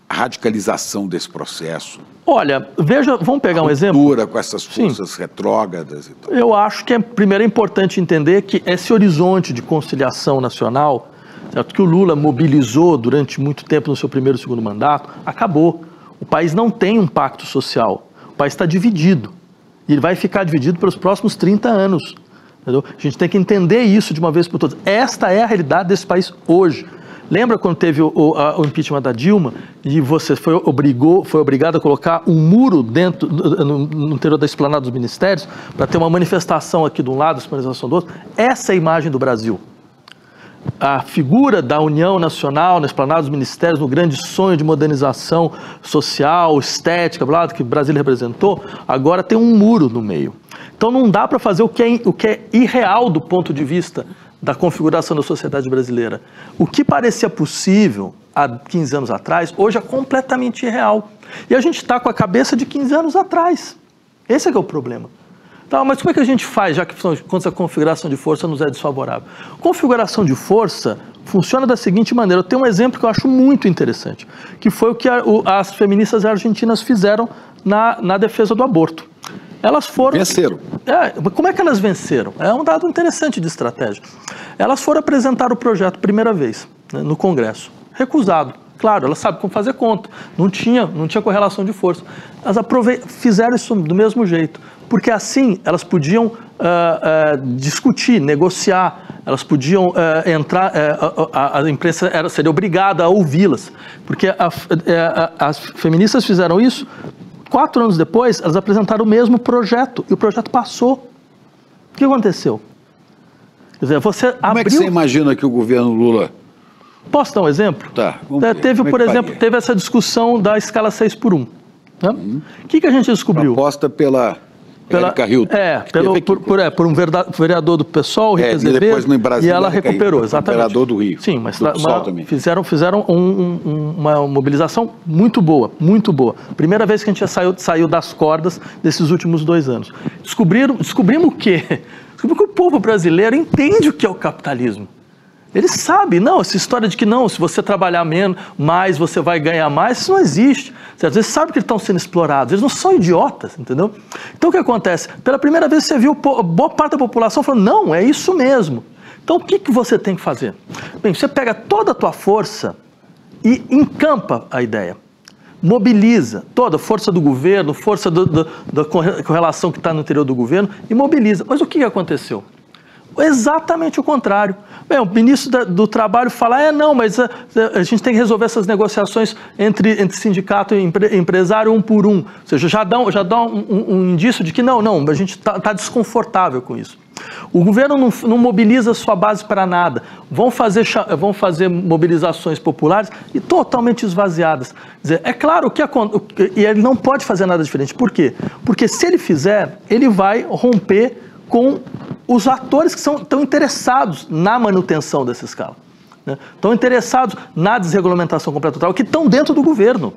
a radicalização desse processo? Olha, vamos pegar um exemplo. Com essas forças retrógradas e tal. Eu acho que primeiro é importante entender que esse horizonte de conciliação nacional, certo, que o Lula mobilizou durante muito tempo no seu primeiro e segundo mandato, acabou. O país não tem um pacto social. O país está dividido. E ele vai ficar dividido pelos próximos 30 anos. Entendeu? A gente tem que entender isso de uma vez por todas. Esta é a realidade desse país hoje. Lembra quando teve o impeachment da Dilma e você foi obrigado a colocar um muro no interior da esplanada dos ministérios para ter uma manifestação aqui de um lado, uma manifestação do outro? Essa é a imagem do Brasil. A figura da União Nacional na esplanada dos ministérios, no grande sonho de modernização social, estética, que o Brasil representou, agora tem um muro no meio. Então não dá para fazer o que é irreal do ponto de vista da configuração da sociedade brasileira. O que parecia possível há 15 anos atrás, hoje é completamente irreal. E a gente está com a cabeça de 15 anos atrás. Esse é que é o problema. Tá, mas como é que a gente faz, já que quando a configuração de força nos é desfavorável? Configuração de força funciona da seguinte maneira. Eu tenho um exemplo que eu acho muito interessante, que foi o que as feministas argentinas fizeram na defesa do aborto. Elas foram... Venceram. Como é que elas venceram? É um dado interessante de estratégia. Elas foram apresentar o projeto primeira vez, né, no Congresso. Recusado. Claro, elas sabem como fazer conta. Não tinha correlação de força. Elas fizeram isso do mesmo jeito. Porque assim elas podiam discutir, negociar, elas podiam entrar, a imprensa seria obrigada a ouvi-las. Porque as feministas fizeram isso, 4 anos depois, elas apresentaram o mesmo projeto, e o projeto passou. O que aconteceu? Quer dizer, Como é que você imagina que o governo Lula... Posso dar um exemplo? Tá. Por exemplo, teve essa discussão da escala 6x1. Né? O que a gente descobriu? Proposta pela Érica Hilton. Por um vereador do PSOL, Rita Azevedo, e ela recuperou, exatamente. Vereador do Rio. Sim, mas fizeram uma mobilização muito boa, muito boa. Primeira vez que a gente saiu das cordas desses últimos 2 anos. Descobrimos o quê? Descobrimos que o povo brasileiro entende o que é o capitalismo. Eles sabem, não, essa história de que não, se você trabalhar mais, você vai ganhar mais, isso não existe. Certo? Eles sabem que eles estão sendo explorados, eles não são idiotas, entendeu? Então o que acontece? Pela primeira vez você viu boa parte da população falando, não, é isso mesmo. Então o que você tem que fazer? Bem, você pega toda a tua força e encampa a ideia. mobiliza toda a força do governo, força da correlação que está no interior do governo e mobiliza. Mas o que aconteceu? Exatamente o contrário. Bem, o ministro do Trabalho fala, não, mas a gente tem que resolver essas negociações entre sindicato e empresário um por um. Ou seja, já dá um indício de que não, a gente está desconfortável com isso. O governo não mobiliza a sua base para nada. Vão fazer mobilizações populares e totalmente esvaziadas. Quer dizer, é claro e ele não pode fazer nada diferente. Por quê? Porque se ele fizer, ele vai romper com os atores que estão interessados na manutenção dessa escala, né? Estão interessados na desregulamentação completa total, que estão dentro do governo,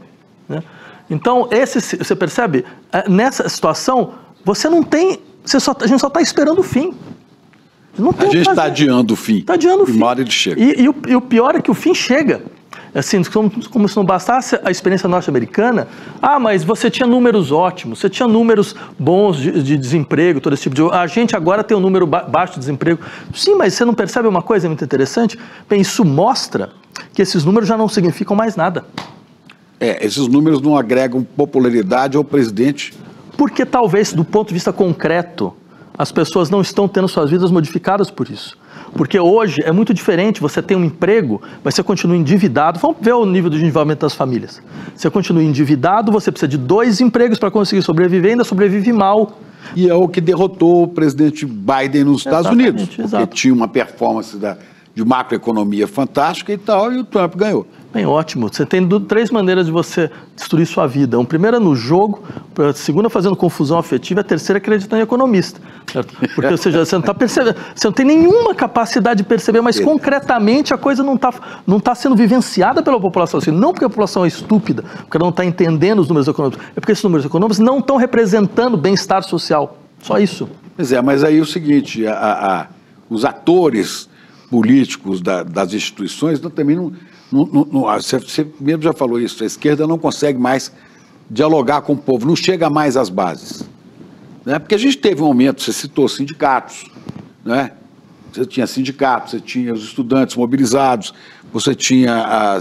né? Então, você percebe, nessa situação, você não tem, a gente só está esperando o fim. Não tem a gente está adiando o fim. Está adiando o fim. Uma hora ele chega. E o pior é que o fim chega. Assim, como se não bastasse a experiência norte-americana, mas você tinha números ótimos, você tinha números bons de desemprego, todo esse tipo de... A gente agora tem um número baixo de desemprego. Sim, mas você não percebe uma coisa muito interessante? Bem, isso mostra que esses números já não significam mais nada. Esses números não agregam popularidade ao presidente. Porque talvez, do ponto de vista concreto, as pessoas não estão tendo suas vidas modificadas por isso. Porque hoje é muito diferente, você tem um emprego, mas você continua endividado. Vamos ver o nível de endividamento das famílias. Você continua endividado, você precisa de 2 empregos para conseguir sobreviver, ainda sobrevive mal. E é o que derrotou o presidente Biden nos Estados Unidos. Porque tinha uma performance de macroeconomia fantástica e tal, e o Trump ganhou. Bem, ótimo. Você tem 3 maneiras de você destruir sua vida. A primeira é no jogo, a segunda fazendo confusão afetiva, a terceira é acreditando em economista. Certo? Porque, ou seja, você não está percebendo, você não tem nenhuma capacidade de perceber, mas concretamente a coisa não tá sendo vivenciada pela população. Assim, não porque a população é estúpida, porque ela não está entendendo os números econômicos, é porque esses números econômicos não estão representando bem-estar social. Só isso. Pois é, mas aí é o seguinte, os atores políticos das instituições também não... Você mesmo já falou isso, a esquerda não consegue mais dialogar com o povo, não chega mais às bases, né? Porque a gente teve um momento, você citou sindicatos, né? Você tinha sindicatos, você tinha os estudantes mobilizados, você tinha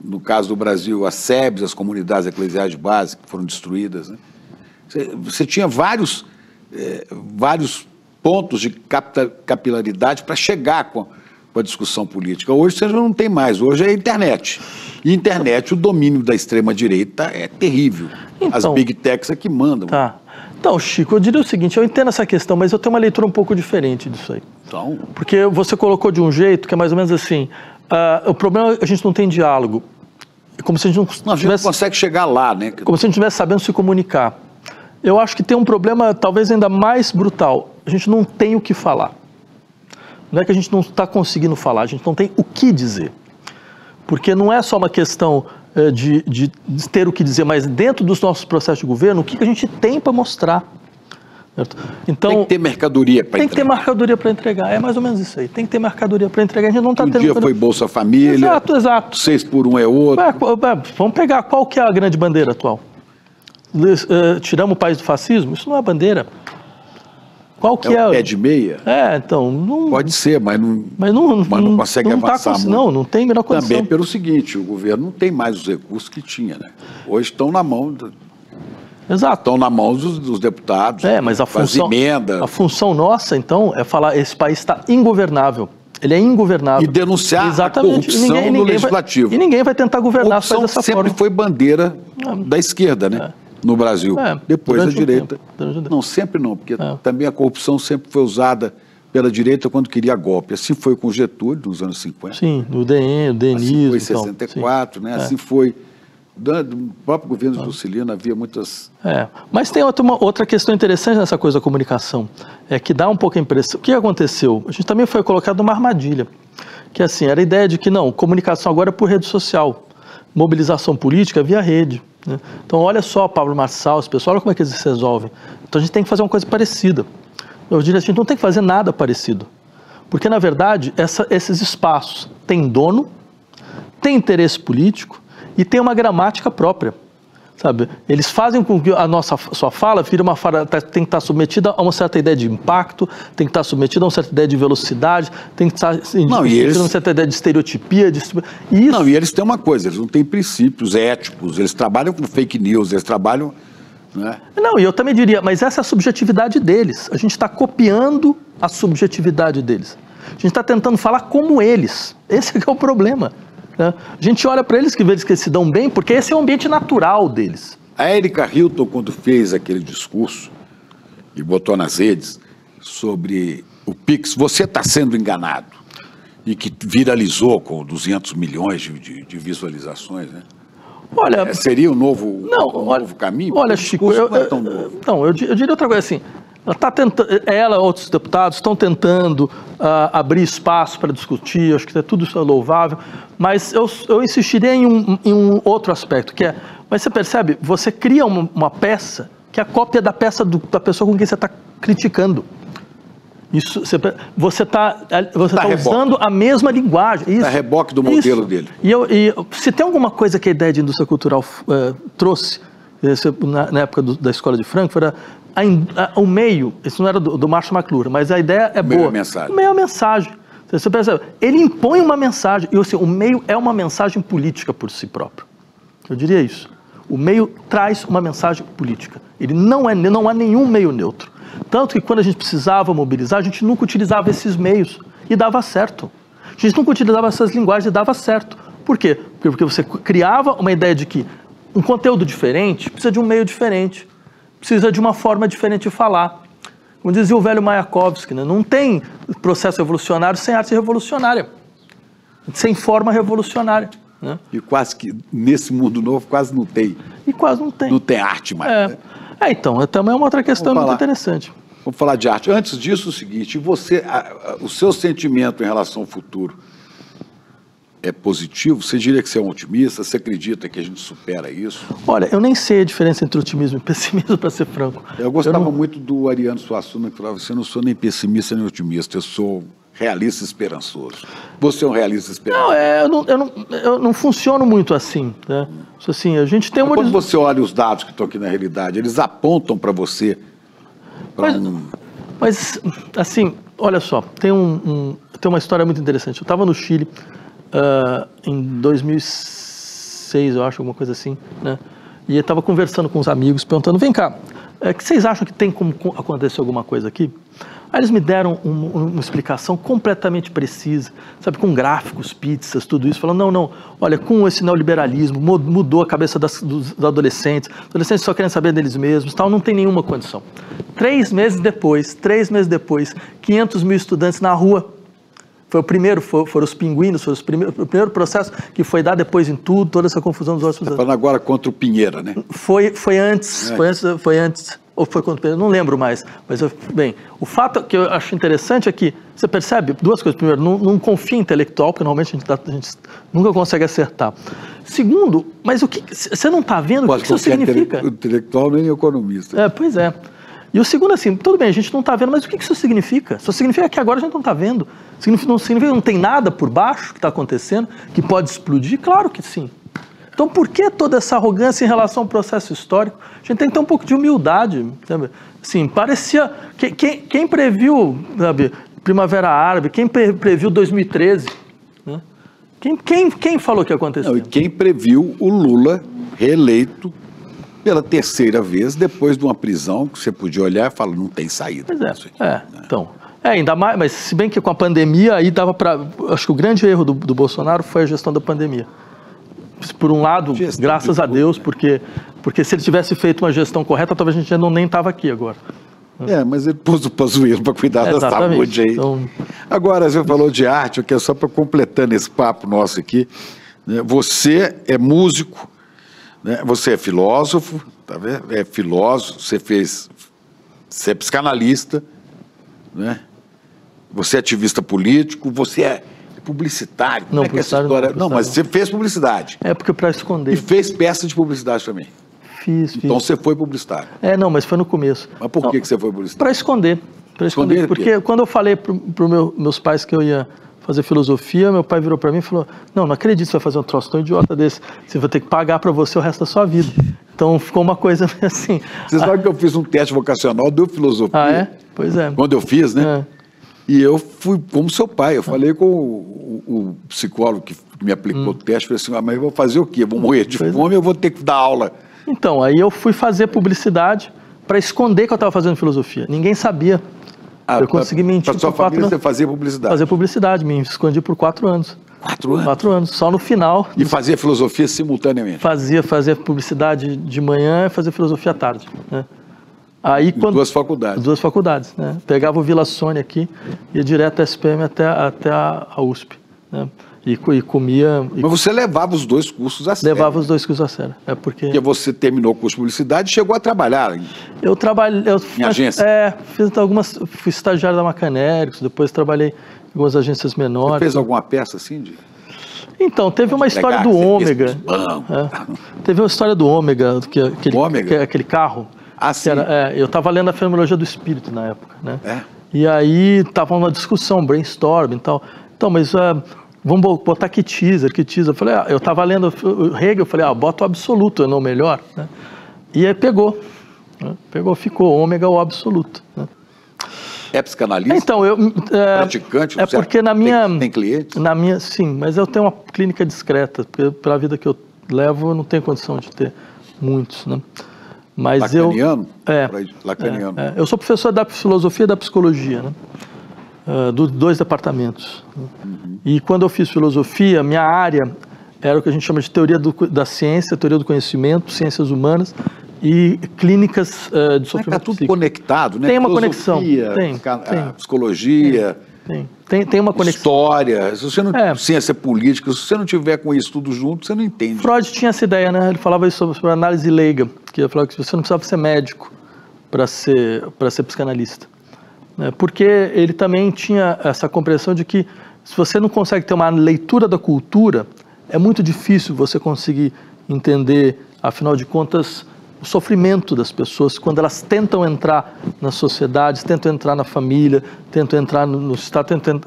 no caso do Brasil, as SEBs, as comunidades eclesiais de base, que foram destruídas, né? Você tinha vários pontos de capilaridade para chegar com a discussão política. Hoje você já não tem mais, hoje é a internet. E internet, o domínio da extrema-direita é terrível. Então, as big techs é que mandam. Tá. Então, Chico, eu diria o seguinte, eu entendo essa questão, mas eu tenho uma leitura um pouco diferente disso aí. Então? Porque você colocou de um jeito que é mais ou menos assim, o problema é que a gente não tem diálogo. É como se a gente a gente não consegue chegar lá, né? Como se a gente não estivesse sabendo se comunicar. Eu acho que tem um problema talvez ainda mais brutal. A gente não tem o que falar. Não é que a gente não está conseguindo falar, a gente não tem o que dizer. Porque não é só uma questão de ter o que dizer, mas dentro dos nossos processos de governo, o que a gente tem para mostrar. Certo? Então, tem que ter mercadoria para entregar. Tem que ter mercadoria para entregar, é mais ou menos isso aí. Tem que ter mercadoria para entregar, a gente não está tendo... Um dia foi Bolsa Família, exato. 6 por 1 é outro. Vamos pegar, qual que é a grande bandeira atual? Tiramos o país do fascismo? Isso não é bandeira. Qual que é? O pé de meia? Então... Não, pode ser, mas não consegue avançar muito. Não tem a menor condição. Também pelo seguinte, o governo não tem mais os recursos que tinha, né? Hoje estão na mão... Exato. Estão na mão dos deputados, mas as emendas. A função nossa, então, é falar esse país está ingovernável. Ele é ingovernável. E denunciar a corrupção no legislativo. E ninguém vai tentar governar dessa forma. Sempre foi bandeira da esquerda, né? No Brasil. Depois da direita. Não, sempre não, porque também a corrupção sempre foi usada pela direita quando queria golpe. Assim foi com Getúlio, nos anos 50. Sim, o DN, o DNismo. Assim foi em 64, né? Assim foi... Do próprio governo de Juscelino havia muitas... Mas tem outra questão interessante nessa coisa da comunicação, que dá um pouco a impressão... O que aconteceu? A gente também foi colocado numa armadilha, que assim, era a ideia de que não, comunicação agora é por rede social, mobilização política via rede, né? Então olha só, Pablo Marçal, esse pessoal, olha como é que eles se resolvem. Então a gente tem que fazer uma coisa parecida. Eu diria assim, a gente não tem que fazer nada parecido, porque na verdade esses espaços têm dono, têm interesse político, e tem uma gramática própria. sabe? Eles fazem com que sua fala vire uma fala, tem que estar submetida a uma certa ideia de impacto, tem que estar submetida a uma certa ideia de velocidade, tem que estar submetida a uma certa ideia de estereotipia. Não, e eles têm uma coisa, eles não têm princípios éticos, eles trabalham com fake news, eles trabalham... Não, e eu também diria, mas essa é a subjetividade deles. A gente está copiando a subjetividade deles. A gente está tentando falar como eles. Esse é o problema. Né? A gente olha para eles que vê que eles se dão bem, porque esse é o ambiente natural deles. A Erika Hilton, quando fez aquele discurso e botou nas redes sobre o Pix, você está sendo enganado, e que viralizou com 200 milhões de visualizações, né? Olha, seria um novo caminho? Olha, Chico, eu diria outra coisa assim. Ela e outros deputados estão tentando abrir espaço para discutir, acho que tudo isso é louvável, mas eu insistiria em um outro aspecto, que é, mas você percebe, você cria uma peça que é a cópia da peça da pessoa com quem você está criticando. Isso, você está usando a mesma linguagem. Está a reboque do modelo dele. E se tem alguma coisa que a ideia de indústria cultural trouxe, na época da Escola de Frankfurt, o meio, isso não era do Marshall McLuhan, mas a ideia é boa. Mensagem. O meio é a mensagem. Você percebe? Ele impõe uma mensagem, e assim, o meio é uma mensagem política por si próprio. Eu diria isso. O meio traz uma mensagem política. Ele não há nenhum meio neutro. Tanto que quando a gente precisava mobilizar, a gente nunca utilizava esses meios e dava certo. A gente nunca utilizava essas linguagens e dava certo. Por quê? Porque você criava uma ideia de que um conteúdo diferente precisa de um meio diferente, precisa de uma forma diferente de falar. Como dizia o velho Mayakovsky, né? Não tem processo revolucionário sem arte revolucionária, sem forma revolucionária. Né? E quase que, nesse mundo novo, quase não tem. E quase não tem. Não tem arte mais. Né? Então, também é uma outra questão muito interessante. Vamos falar de arte. Antes disso, o seguinte, o seu sentimento em relação ao futuro é positivo? Você diria que você é um otimista? Você acredita que a gente supera isso? Olha, eu nem sei a diferença entre otimismo e pessimismo, para ser franco. Eu gostava muito do Ariano Suassuna, que falava, você não sou nem pessimista nem otimista, eu sou realista e esperançoso. Você é um realista e esperançoso? Não, eu não funciono muito assim. Né? Assim, a gente tem quando você olha os dados que estão aqui na realidade, eles apontam para você... Mas, assim, olha só, tem uma história muito interessante. Eu estava no Chile em 2006, eu acho, alguma coisa assim, né? E eu estava conversando com os amigos, perguntando, vem cá, que vocês acham que tem como acontecer alguma coisa aqui? Aí eles me deram uma explicação completamente precisa, sabe, com gráficos, pizzas, tudo isso, falando, não, olha, com esse neoliberalismo, mudou a cabeça dos adolescentes só querem saber deles mesmos, tal, não tem nenhuma condição. 3 meses depois, 500 mil estudantes na rua. Foi o primeiro, foram os pinguinos, o primeiro processo que foi dar depois em tudo, toda essa confusão dos outros. Está falando agora contra o Pinheira, né? Foi antes, ou foi contra o Pinheira, não lembro mais. Mas, bem, o fato que eu acho interessante é que, você percebe, 2 coisas. Primeiro, não confia em intelectual, porque normalmente a gente nunca consegue acertar. Segundo, mas você não está vendo o que isso significa? Intelectual nem economista. Pois é. E o segundo, assim, tudo bem, a gente não está vendo, mas o que isso significa? Isso significa que agora a gente não está vendo. Não significa que não tem nada por baixo que está acontecendo, que pode explodir? Claro que sim. Então, por que toda essa arrogância em relação ao processo histórico? A gente tem que ter um pouco de humildade, sabe? Assim, parecia... Quem previu, sabe, Primavera Árabe? Quem previu 2013? Né? Quem falou que ia acontecer? Não, e quem previu o Lula reeleito pela 3ª vez, depois de uma prisão que você podia olhar e falar, não tem saída. Pois é, né? Então... ainda mais, mas se bem que com a pandemia, aí dava para... Acho que o grande erro do Bolsonaro foi a gestão da pandemia. Por um lado, graças a Deus, porque se ele tivesse feito uma gestão correta, talvez a gente nem estava aqui agora. Mas ele pôs o Pazuello para cuidar da saúde aí. Então... Agora, você falou de arte, eu quero só para completando esse papo nosso aqui, né? Você é músico, né? Você é filósofo, tá vendo? É filósofo, você é psicanalista, né? Você é ativista político, você é publicitário. Não, publicitário não. Não, mas você fez publicidade. Porque para esconder. E fez peça de publicidade também. Fiz. Então você foi publicitário. Não, mas foi no começo. Mas por que você foi publicitário? Para esconder. Porque quando eu falei para meus pais que eu ia fazer filosofia, meu pai virou para mim e falou, não acredito que você vai fazer um troço tão idiota desse, você vai ter que pagar para você o resto da sua vida. Então ficou uma coisa assim. Você sabe que eu fiz um teste vocacional, deu filosofia. Ah, é? Pois é. Quando eu fiz, né? E eu fui como seu pai. Eu falei com o psicólogo que me aplicou o teste. Falei assim, mas eu vou fazer o quê? Vou morrer de fome, eu vou ter que dar aula. Então, aí eu fui fazer publicidade para esconder que eu estava fazendo filosofia. Ninguém sabia. Eu consegui mentir. Para sua família você fazia publicidade? Fazia publicidade, me escondi por 4 anos. 4 anos? 4 anos, só no final. E fazia filosofia simultaneamente? Fazia publicidade de manhã e fazia filosofia à tarde, né? Aí, quando, 2 faculdades? 2 faculdades, né? Pegava o Vila Sônia aqui, ia direto da SPM até a USP, né? E comia... Mas você levava os 2 cursos a sério? Levava os 2 cursos a sério. Porque você terminou o curso de publicidade e chegou a trabalhar eu trabalhei... em agência? Fiz algumas... Fui estagiário da Macanérics, depois trabalhei em algumas agências menores. Você fez alguma peça assim de... Então, teve uma história do Ômega. Teve uma história do Ômega, aquele carro. Ah, sim. Eu estava lendo a Fenomenologia do Espírito na época, né? E aí estava uma discussão, brainstorming e tal. Então, mas vamos botar que teaser. Eu falei, eu estava lendo o Hegel, eu falei, bota o absoluto, não o melhor, né? E aí pegou, né? Ficou Ômega o absoluto, né? É psicanalista? Então, praticante? Porque na minha... Tem clientes? Na minha, sim, mas eu tenho uma clínica discreta, porque pela vida que eu levo, eu não tenho condição de ter muitos, né? Mas lacaniano? Lacaniano. Eu sou professor da filosofia e da psicologia, né? Dos 2 departamentos. E quando eu fiz filosofia, minha área era o que a gente chama de teoria da ciência, teoria do conhecimento, ciências humanas e clínicas de sofrimento. Está tudo conectado, né? Tem uma conexão. Tem. Psicologia. Tem uma conexão. História, se você não, ciência política, se você não tiver com isso tudo junto, você não entende. Freud tinha essa ideia, né? Ele falava isso sobre análise leiga, que ele falava que você não precisava ser médico para ser psicanalista, né? Porque ele também tinha essa compreensão de que se você não consegue ter uma leitura da cultura, é muito difícil você conseguir entender, afinal de contas, o sofrimento das pessoas quando elas tentam entrar nas sociedades, tentam entrar na família, tentam entrar no Estado, tentam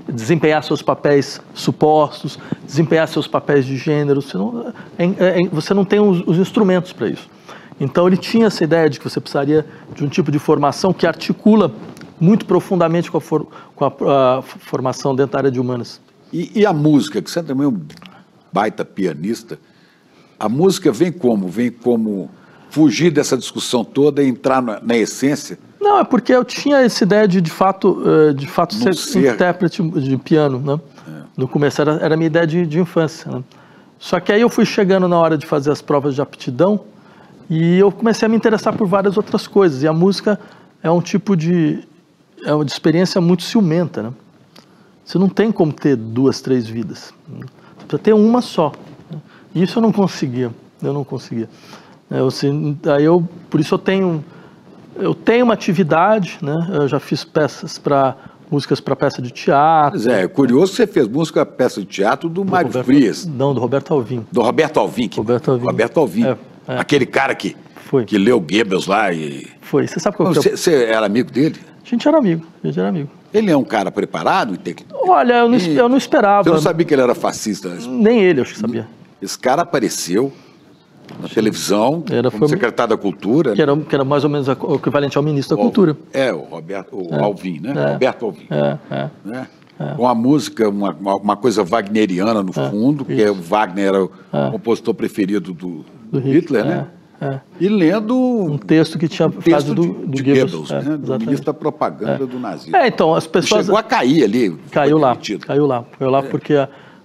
desempenhar seus papéis supostos, desempenhar seus papéis de gênero. Você não tem os instrumentos para isso. Então ele tinha essa ideia de que você precisaria de um tipo de formação que articula muito profundamente com a formação dentro da área de humanas. E a música, que você também é um baita pianista, a música vem como fugir dessa discussão toda e entrar na essência? Não, é porque eu tinha essa ideia de fato ser intérprete de piano, né? No começo era a minha ideia de infância, né? Só que aí eu fui chegando na hora de fazer as provas de aptidão e eu comecei a me interessar por várias outras coisas. E a música é um tipo de experiência muito ciumenta, né? Você não tem como ter 2, 3 vidas. Você precisa ter uma só. Isso eu não conseguia. Por isso eu tenho uma atividade, né? Eu já fiz músicas para peça de teatro. Pois é curioso que você fez música peça de teatro do Mário Frias. Não, do Roberto Alvim. Do Roberto Alvim. Roberto Alvim. Aquele cara que leu Goebbels lá e... Foi. Você sabe qual que Você era amigo dele? A gente era amigo. Ele é um cara preparado? Olha, eu não esperava. Você não sabia que ele era fascista? Nem ele, acho que sabia. Esse cara apareceu na televisão como secretário da Cultura. Que era mais ou menos o equivalente ao ministro da Cultura. O Alvim, né? Roberto Alvim. Né? Com a música, uma coisa wagneriana no fundo, que o Wagner era o compositor preferido do Hitler, né? E lendo um texto que tinha frase do Goebbels, né? Do ministro da propaganda do nazismo. Então as pessoas... Chegou a cair ali. Caiu lá porque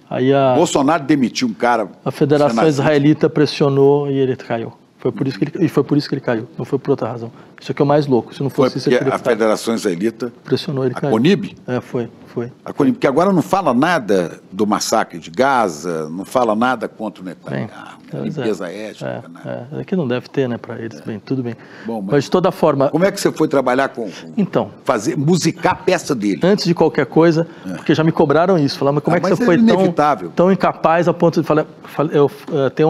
aí Bolsonaro demitiu um cara... A Federação Israelita pressionou e ele caiu. Foi por isso que ele caiu, não foi por outra razão. Isso aqui é o mais louco. Se não fosse isso, a Federação Israelita pressionou, ele caiu. A CONIB? Foi. A CONIB, porque agora não fala nada do massacre de Gaza, não fala nada contra o Netanyahu, limpeza étnica. Aqui não deve ter, né, para eles. Bem, tudo bem. Bom, mas de toda forma... Como é que você foi trabalhar Então... musicar a peça dele? Antes de qualquer coisa, porque já me cobraram isso. Falaram, mas como é que você foi tão incapaz a ponto de falar...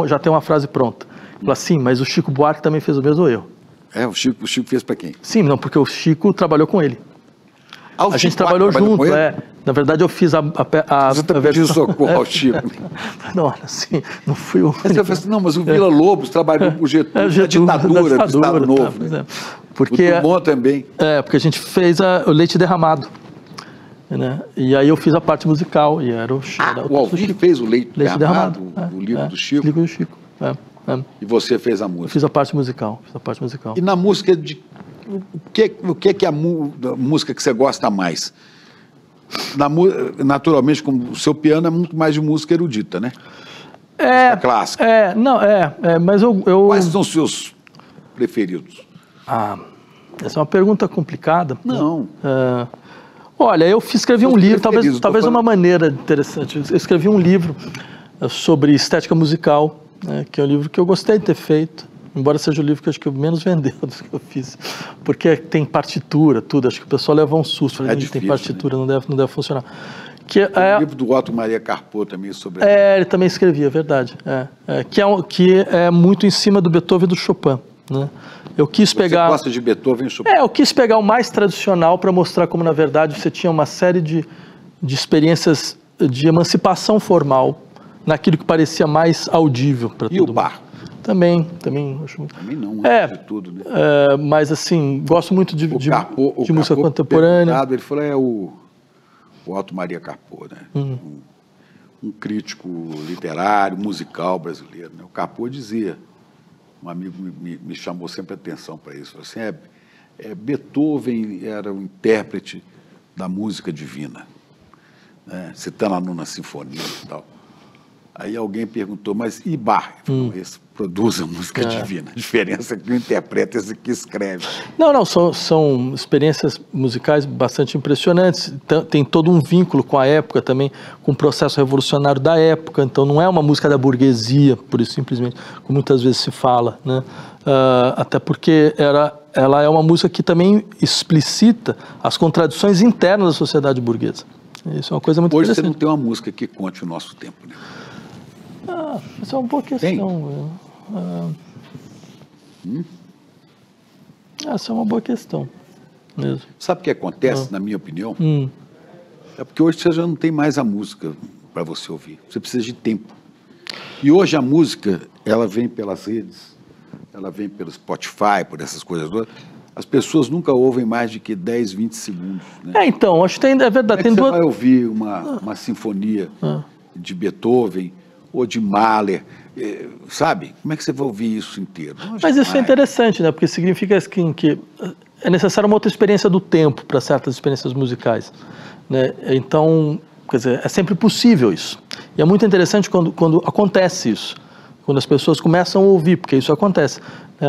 já tem uma frase pronta. Fala assim, mas o Chico Buarque também fez o mesmo erro. O Chico fez para quem? Sim, não, porque o Chico trabalhou com ele. A gente trabalhou junto, Na verdade, eu fiz Você também pediu socorro ao Chico. Não, assim, não fui o... Mas você falou assim, não, mas o Vila Lobos trabalhou com o Getúlio, a ditadura do Estado Novo. Tá, Né? Porque, o Drummond também. Porque a gente fez o Leite Derramado. Né? E aí eu fiz a parte musical. E era o Alvim fez o Leite Derramado, o livro do Chico? O livro do Chico, E você fez a música? Eu fiz a parte musical. E na música, o que é a música que você gosta mais? Naturalmente, como o seu piano é muito mais de música erudita, né? Música clássica. Mas eu... Quais são os seus preferidos? Essa é uma pergunta complicada. Não. Olha, eu escrevi um livro, talvez uma maneira interessante. Eu escrevi um livro sobre estética musical, né, que é um livro que eu gostei de ter feito, embora seja o livro que eu acho que eu menos vendeu dos que eu fiz, porque tem partitura, tudo. Acho que o pessoal leva um susto, difícil, tem partitura, né? não deve funcionar. O livro do Otto Maria Carpo também sobre... ele também escrevia, é verdade. Que é muito em cima do Beethoven e do Chopin. Né? Eu quis pegar... Você gosta de Beethoven e Chopin? Eu quis pegar o mais tradicional para mostrar como, na verdade, você tinha uma série de experiências de emancipação formal naquilo que parecia mais audível para todo mundo. E o Bach? Também acho muito... Também não, de tudo, né? Mas, assim, gosto muito de música contemporânea. Ele falou, o Otto Maria Carpo, né? Um crítico literário, musical brasileiro. Né? O Carpo dizia... Um amigo me chamou sempre a atenção para isso. Assim, Beethoven era o intérprete da música divina, né? Citando a Nona Sinfonia e tal. Aí alguém perguntou, mas e Bach? Esse produz a música divina. A diferença é que o interpreta esse que escreve. Não, são experiências musicais bastante impressionantes. Tem todo um vínculo com a época também, com o processo revolucionário da época. Então não é uma música da burguesia, por isso simplesmente, como muitas vezes se fala, né? Até porque ela é uma música que também explicita as contradições internas da sociedade burguesa. Isso é uma coisa muito interessante. Hoje você não tem uma música que conte o nosso tempo, né? Essa é uma boa questão. Essa é uma boa questão mesmo. Sabe o que acontece, na minha opinião? É porque hoje você já não tem mais a música para você ouvir. Você precisa de tempo. E hoje a música, ela vem pelas redes, ela vem pelo Spotify, por essas coisas todas. As pessoas nunca ouvem mais de que 10, 20 segundos. Né? Então, acho que é verdade. Como é que você vai ouvir uma sinfonia de Beethoven ou de Mahler, sabe? Como é que você vai ouvir isso inteiro? Mas isso é interessante, né? Porque significa que é necessária uma outra experiência do tempo para certas experiências musicais, né? Então, quer dizer, é sempre possível isso. E é muito interessante quando acontece isso, quando as pessoas começam a ouvir, porque isso acontece.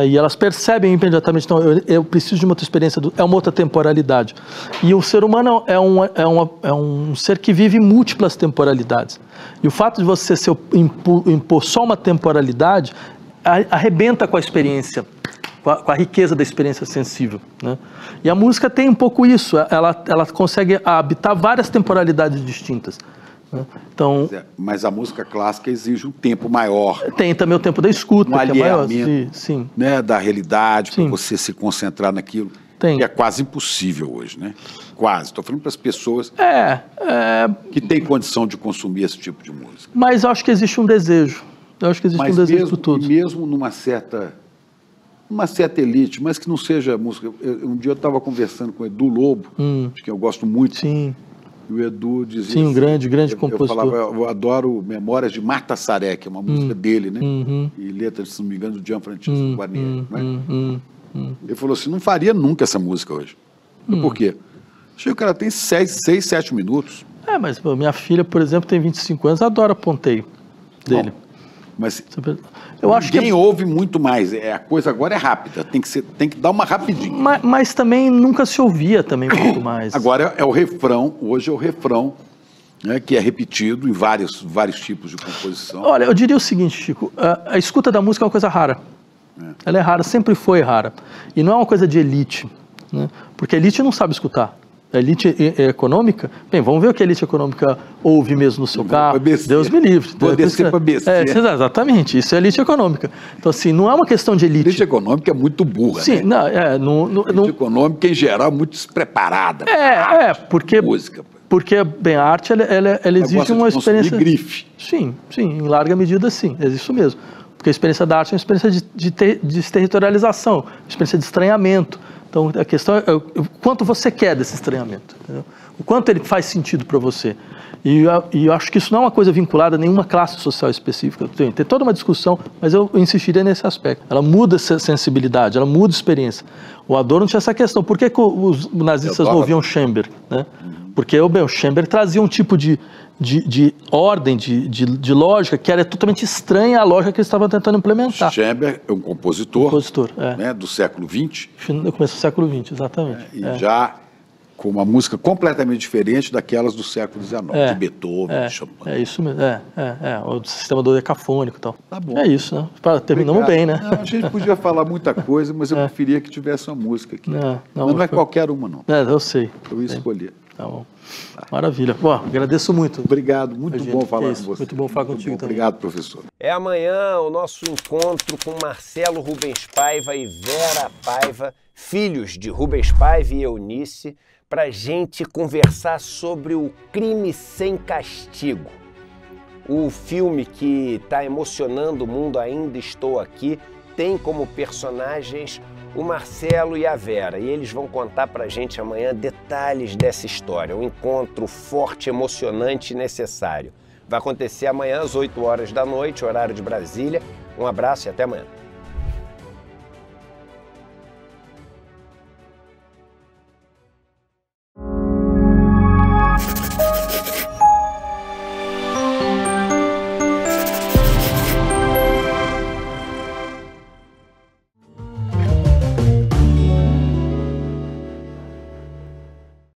E elas percebem imediatamente, então, eu preciso de uma outra experiência, é uma outra temporalidade. E o ser humano é um ser que vive múltiplas temporalidades. E o fato de você impor só uma temporalidade arrebenta com a experiência, com a riqueza da experiência sensível, né? E a música tem um pouco isso, ela consegue habitar várias temporalidades distintas. Então, mas a música clássica exige um tempo maior. Tem também o tempo da escuta, que é maior. Sim. Né, da realidade, para você se concentrar naquilo. Que é quase impossível hoje, né? Quase. Estou falando para as pessoas que têm condição de consumir esse tipo de música. Mas eu acho que existe um desejo. Eu acho que existe um desejo por todos. Mesmo numa certa elite, mas que não seja música. Um dia eu estava conversando com o Edu Lobo, de quem eu gosto muito. Sim. E o Edu dizia... Sim, um grande compositor. Eu falava, eu adoro Memórias de Marta Saré, que é uma música dele, né? E letra, se não me engano, do Gianfrancesco Guarnieri. Ele falou assim, não faria nunca essa música hoje. Por quê? Achei que o cara tem 6, 7 minutos. Mas minha filha, por exemplo, tem 25 anos, adora Ponteio dele. Bom, mas eu acho que ouve muito mais. A coisa agora é rápida, tem que dar uma rapidinha. Mas também nunca se ouvia também muito mais. Agora é o refrão, hoje é o refrão, né, que é repetido em vários tipos de composição. Olha, eu diria o seguinte, Chico, a escuta da música é uma coisa rara. Ela é rara, sempre foi rara. E não é uma coisa de elite, né? Porque a elite não sabe escutar. A elite econômica, bem, vamos ver o que a elite econômica ouve mesmo no seu carro. Deus me livre. Vou descer para besteira. Exatamente, isso é elite econômica. Então, assim, não é uma questão de elite. A elite econômica é muito burra, sim, né? A elite econômica, em geral, é muito despreparada. Porque... música. Porque, bem, a arte, ela exige uma experiência... grife. Sim, em larga medida, sim, é isso mesmo. Porque a experiência da arte é uma experiência de desterritorialização, uma experiência de estranhamento. Então, a questão é o quanto você quer desse estranhamento, entendeu? O quanto ele faz sentido para você. E eu acho que isso não é uma coisa vinculada a nenhuma classe social específica. Tem toda uma discussão, mas eu insistiria nesse aspecto. Ela muda essa sensibilidade, ela muda a experiência. O Adorno tinha essa questão. Por que os nazistas não ouviam Schoenberg, né? Porque o Schoenberg trazia um tipo de ordem, de lógica, que era totalmente estranha à lógica que eles estavam tentando implementar. Schoenberg é um compositor é. Né, do século XX. No começo do século XX, exatamente. Já com uma música completamente diferente daquelas do século XIX, de Beethoven, de Chopin. É isso mesmo, o sistema dodecafônico e tal. Tá bom. É isso, né? Terminamos bem, né? Não, a gente podia falar muita coisa, mas eu preferia que tivesse uma música aqui. Não é qualquer uma, não. Eu sei. Eu ia escolher. Tá bom. Maravilha. Pô, agradeço muito. Obrigado, muito bom falar com você. Muito bom falar contigo também. Obrigado, professor. É amanhã o nosso encontro com Marcelo Rubens Paiva e Vera Paiva, filhos de Rubens Paiva e Eunice, para a gente conversar sobre o Crime Sem Castigo. O filme que está emocionando o mundo, Ainda Estou Aqui, tem como personagens o Marcelo e a Vera, e eles vão contar pra gente amanhã detalhes dessa história, um encontro forte, emocionante e necessário. Vai acontecer amanhã às 8 horas da noite, horário de Brasília. Um abraço e até amanhã.